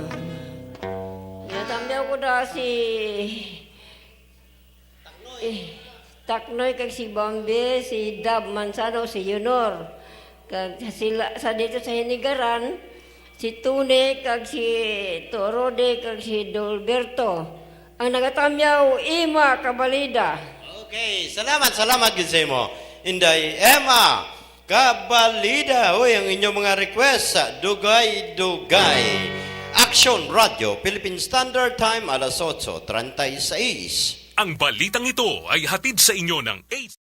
Natamdaw ko na si Taknoy kag si Bambi, si Dab Mansano, si Yunor. Kag sila sa dito sa Hinigaran, si Tune kag si Torode kag si Dolberto. Ang nagatamyaw Ima Cabalida. Okay, salamat gid sa imo. Inday Emma Cabalida. Uy, ang inyong mga request sa Dugay-Dugay. Action Radio, Philippine Standard Time, alas 8:36. Ang balitang ito ay hatid sa inyo ng 8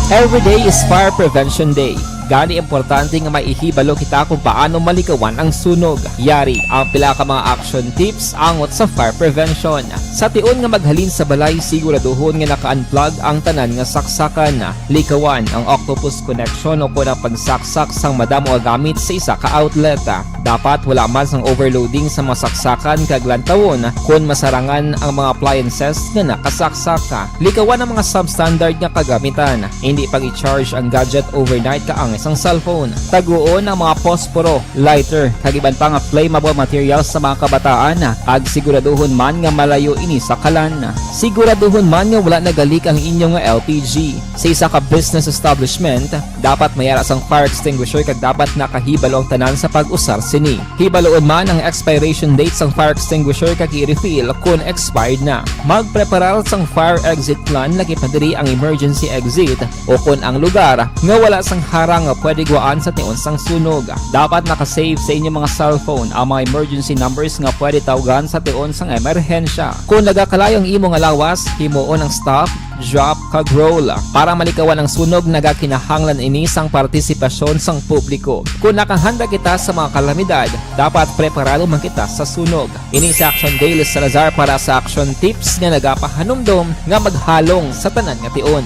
Every day is Fire Prevention Day. Gani importante nga maihibalo kita kung paano malikawan ang sunog. Yari ang pila ka mga action tips angot sa fire prevention. Sa tion nga maghalin sa balay, siguraduhon nga naka-unplug ang tanan nga saksakan. Likawan ang octopus connection o kung ang pagsaksak sang madamo nga gamit sa isa ka outlet. Dapat wala man sang overloading sa masaksakan kag lantawon kung masarangan ang mga appliances nga nakasaksaka. Likawan ang mga substandard nga kagamitan. Hindi pag i-charge ang gadget overnight kaang isang cellphone. Taguon ang mga posporo, lighter, kag iban pa nga flammable materials sa mga kabataan. Ag siguraduhon man nga malayo ini sa kalan. Siguraduhon man nga wala nagalik ang inyong nga LPG. Sa isa ka business establishment, dapat mayara sang fire extinguisher kag dapat nakahibalo ang tanan sa pag-usar sini. Hibaloon man ang expiration date sang fire extinguisher kag i-refill kung expired na. Magpreparar sang fire exit plan lagi pa diri ang emergency exit o kung ang lugar nga wala sang harang nga pwede guwaan sa tion sang sunog. Dapat nakasave sa inyong mga cellphone ang mga emergency numbers nga pwede tawagan sa tion sang emerhensya. Kung nagakalayo ang imo nga lawas, himuon ang stop, drop, kag roll. Para malikawan ang sunog, nagakinahanglan ini sang partisipasyon sang publiko. Kung nakahanda kita sa mga kalamidad, dapat preparado man kita sa sunog. Ini sa Action Daily Salazar para sa action tips nga nagapahanumdom nga maghalong sa tanan nga tion.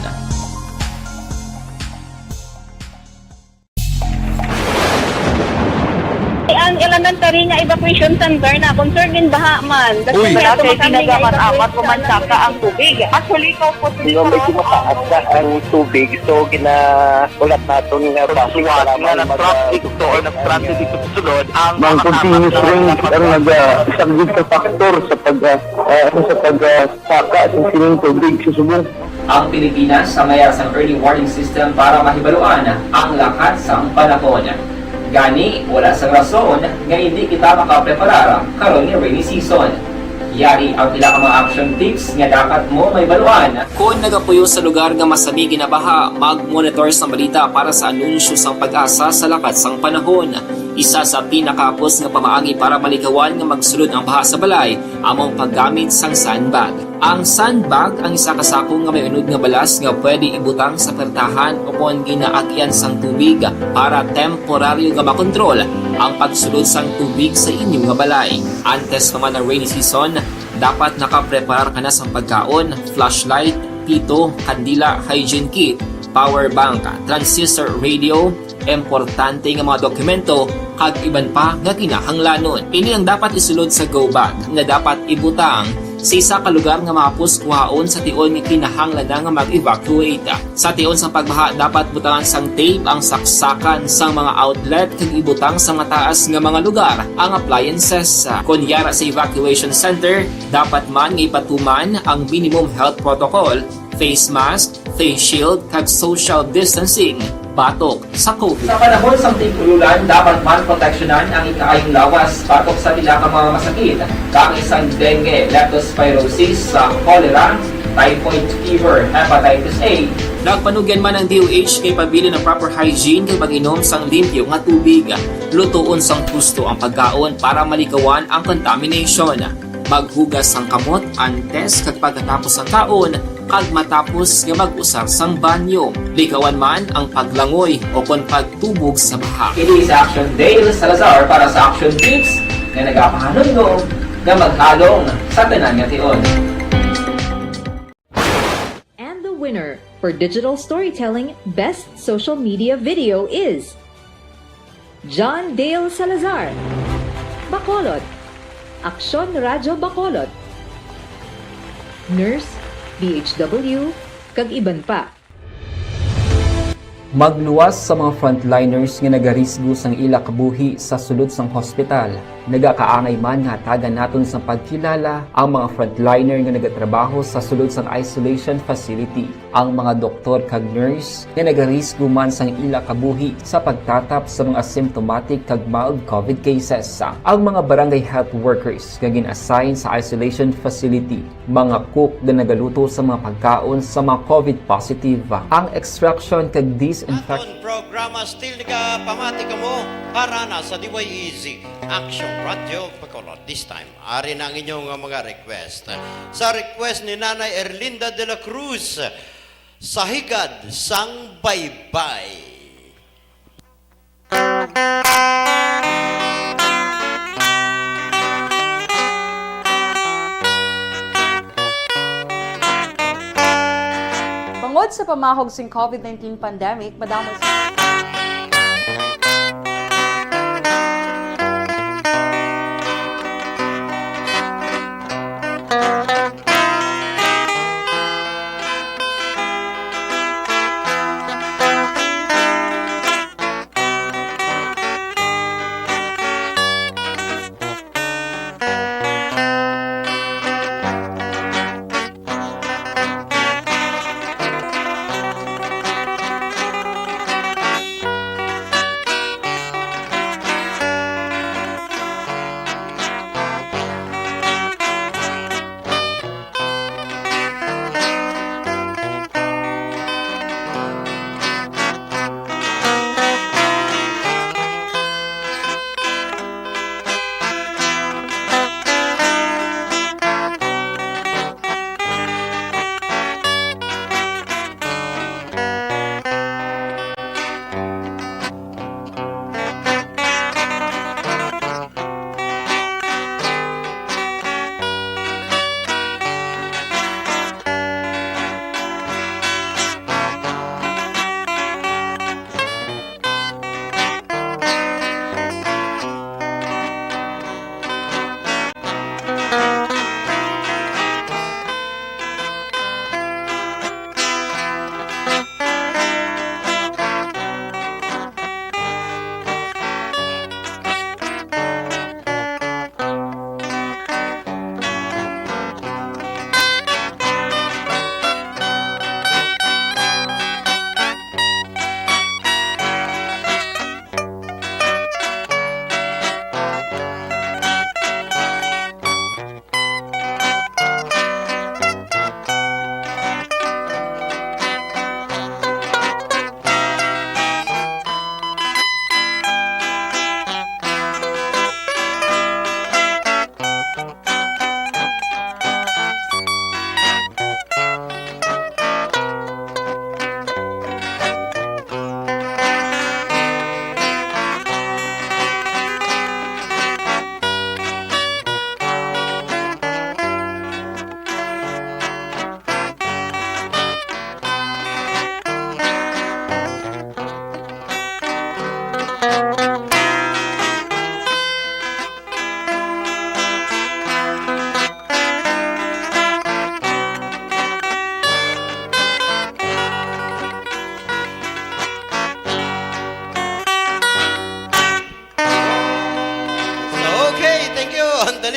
Ang elementary nga evacuation center na concern din baha man. Uy, kaya kasi ginagawan amat pumansaka ang tubig. Actually, ikaw po di ba medyo mataas na ang tubig. So, ulat natin nga pasiwala nga ng traffic to or nag-transit dito sa sunod. Ang continuous rain ang nag-isagid sa factor sa pagsaka at sining tubig sa subong. Ang Pilipinas sa mayar sang early warning system para mahibaluan ang lakat sang panahon. Gani, wala sa rason nga hindi kita makapreparar karon ni rainy season. Yari ang pila ka mga action tips nga dapat mo may baluan. Kung nagapuyo sa lugar nga masabi ginabaha, mag-monitor sa balita para sa anunsyo sang pag-asa sa lakat sang panahon. Isa sa pinakapos nga pamaagi para malikawan nga magsulod ang baha sa balay, among paggamit sang sandbag. Ang sandbag ang isa kasakong nga may unod nga balas nga pwede ibutang sa pertahan o kung ginaagyan sang tubig para temporaryo nga makontrol ang pagsulod sang tubig sa inyong nga balay. Antes naman ng rainy season, dapat nakapreparar ka na sa pagkaon, flashlight, pito, kandila, hygiene kit, power bank, transistor radio, importante nga mga dokumento, kag iban pa nga kinahanglanon. Ini ang dapat isulod sa go bag na dapat ibutang sa isa ka lugar nga mapus kuhaon sa tion nga kinahanglan nga mag-evacuate. Sa tion sa pagbaha, dapat butangan sang tape ang saksakan sang mga outlet kag ibutang sa mataas nga mga lugar ang appliances. Kung yara sa evacuation center, dapat man nga ipatuman ang minimum health protocol, face mask, face shield, kag social distancing batok sa COVID. Sa panahon sa tigululan, dapat man proteksyonan ang ikaayong lawas batok sa pila ka mga masakit, kang isang dengue, leptospirosis, cholera, typhoid fever, hepatitis A. Nagpanugyan man ang DOH kay pabili ng proper hygiene kay pag-inom sang limpyo nga tubig. Lutuon sang husto ang pagkaon para malikawan ang contamination. Maghugas sang kamot antes kag pagkatapos ang kaon, kag matapos nga mag-usar sang banyo. Likawan man ang paglangoy o kung pagtubog sa baha. Ini sa Action Daily Salazar para sa action tips nga nagapahanumdom nga maghalong sa tanan nga tion. And the winner for Digital Storytelling Best Social Media Video is John Dale Salazar, Bacolod, Aksyon Radyo Bacolod, Nurse, DHW, kag iban pa. Magluwas sa mga frontliners nga nagarisgo sang ila kabuhi sa sulod sang hospital. Nagakaangay man nga tagan naton sa pagkilala ang mga frontliner nga nagatrabaho sa sulod sang isolation facility. Ang mga doktor kag nurse nga nagarisgo man sang ila kabuhi sa pagtatap sa mga symptomatic kag mild COVID cases. Ang mga barangay health workers nga gin-assign sa isolation facility, mga cook nga nagaluto sa mga pagkaon sa mga COVID positive. Ang extraction kag disinfection programa still pamati ka mo para na sa DYEZ Action Radio Bacolod. This time, ari na ang inyong mga request. Sa request ni Nanay Erlinda de la Cruz, sa higad sang baybay. Bangod sa pamahog sing COVID-19 pandemic, madamo sa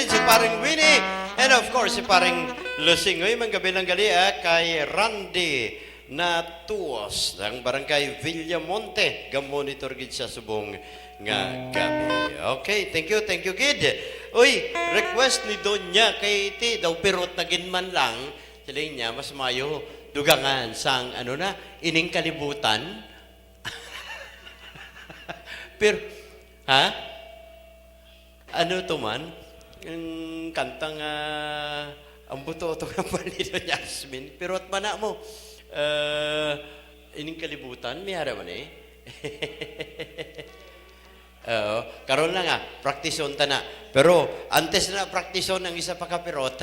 si paring Winnie, and of course si paring Lusingoy, manggabilang gali kay Randy na tuos ng barangay Villamonte, gamonitor gid sa subong nga gabi. Okay, thank you gid. Uy, request ni Donya kay ti daw pirot na ginman lang, sila niya mas mayo dugangan sang ano na ining kalibutan. Pero ha? Ano to man? Yung kantang ang buto ito ng Palido Yasmin. Pero at mana mo, ining kalibutan, may haraman eh. Karon lang praktison ta na. Pero antes na praktison ang isa pa kapirot,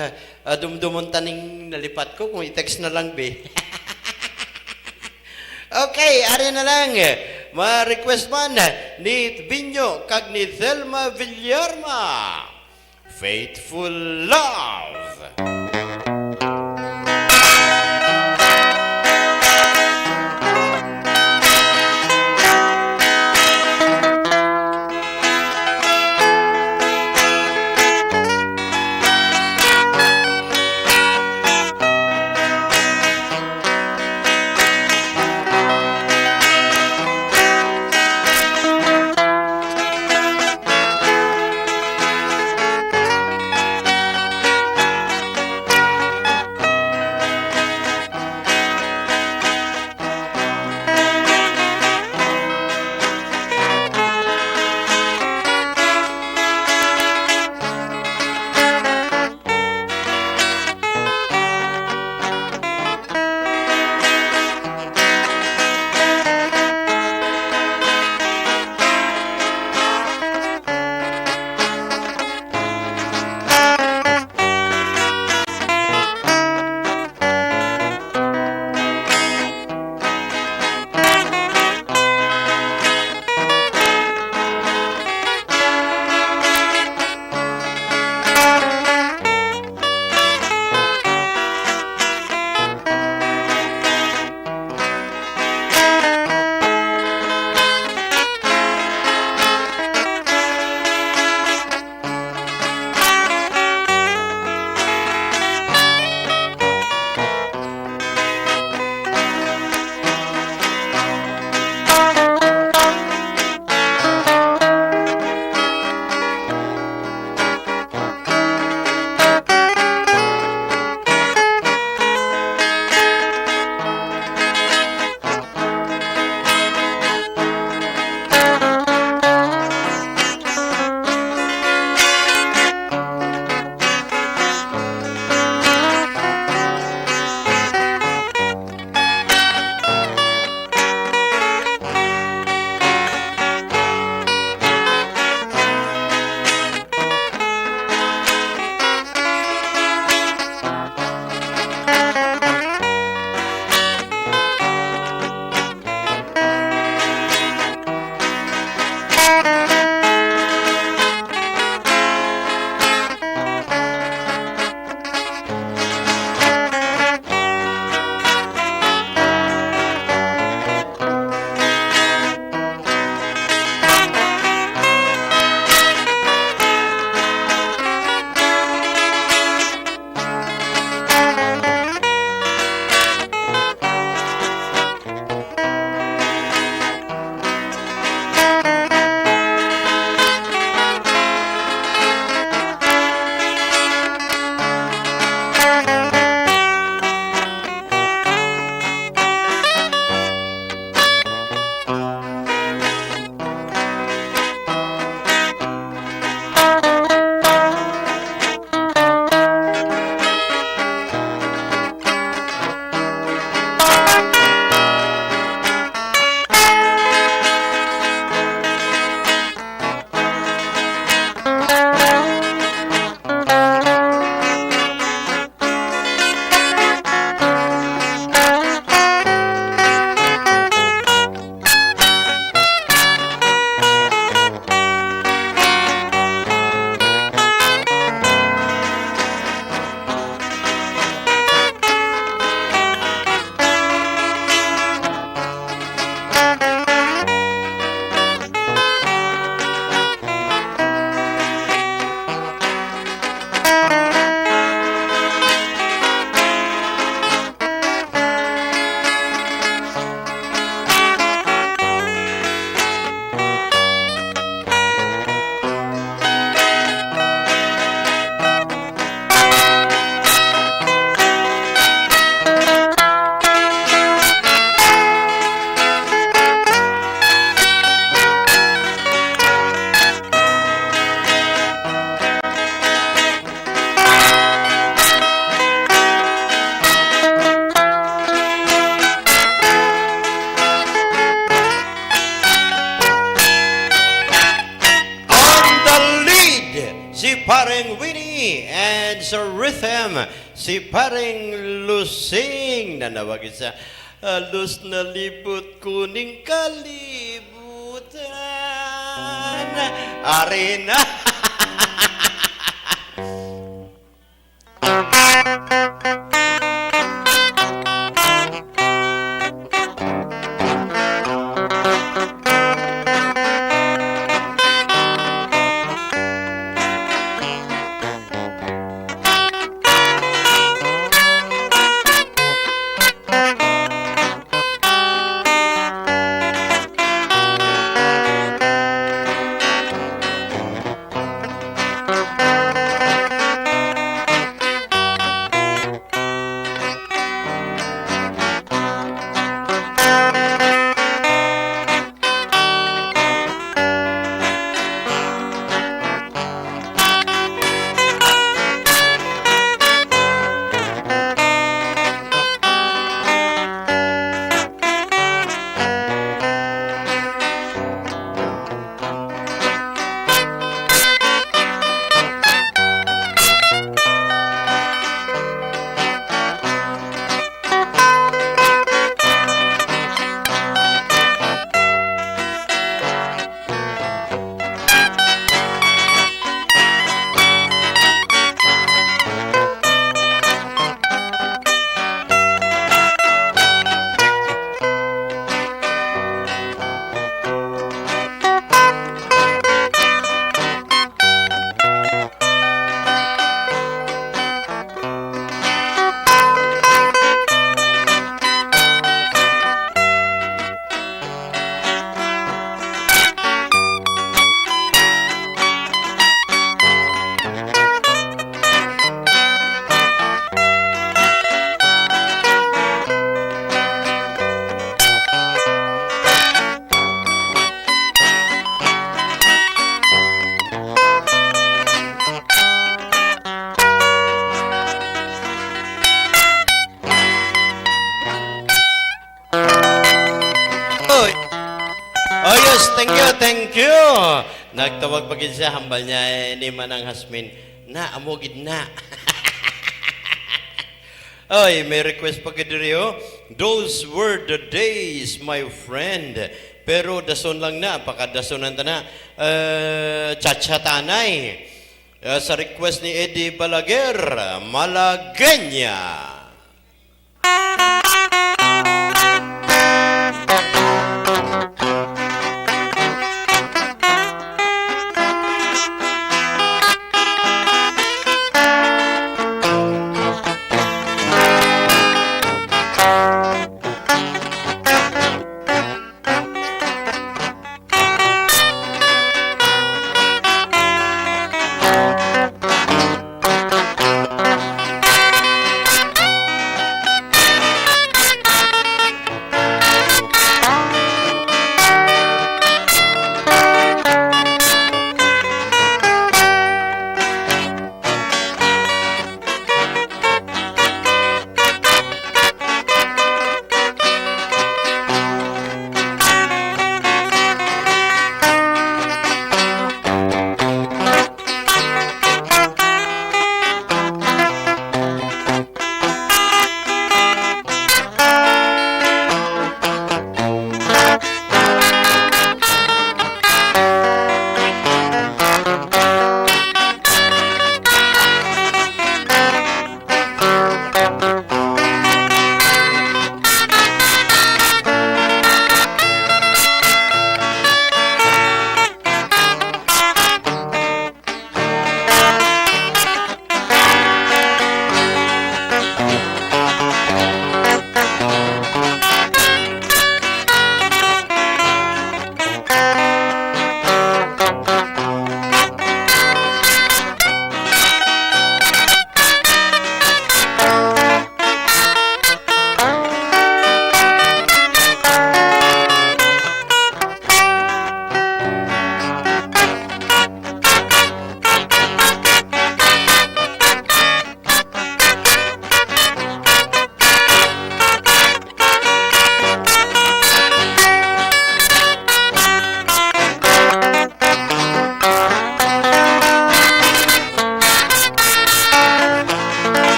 dumdumon taning nalipat ko kung i-text na lang be. Okay, ari na lang. Ma-request man ni Binyo kag ni Thelma Villarma. Faithful Love. And sa rhythm, si paring Lusing na nawagin sa halos na libot kuning kalibutan. Arena. Thank you. Nagtawag pa gid siya, hambal niya ni Manang Hasmin. Na, amogid na. Ay, may request pa gid rin. Those were the days, my friend. Pero dason lang na, pakadasonan ta na. Chachatanay. Sa request ni Eddie Balaguer, Malagueña.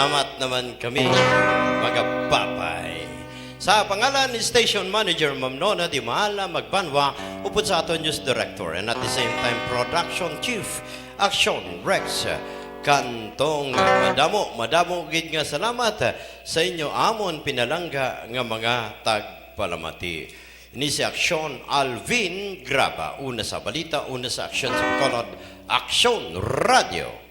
Salamat naman kami, mga papay. Sa pangalan ni Station Manager Ma'am Nona Di Mahala Magbanwa, upod sa aton News Director and at the same time Production Chief Action Rex Kantong, madamo gid nga salamat sa inyo amon pinalangga nga mga tagpalamati. Ni si Action Alvin Graba, una sa balita, una sa aksyon sa Bacolod, Action Radio.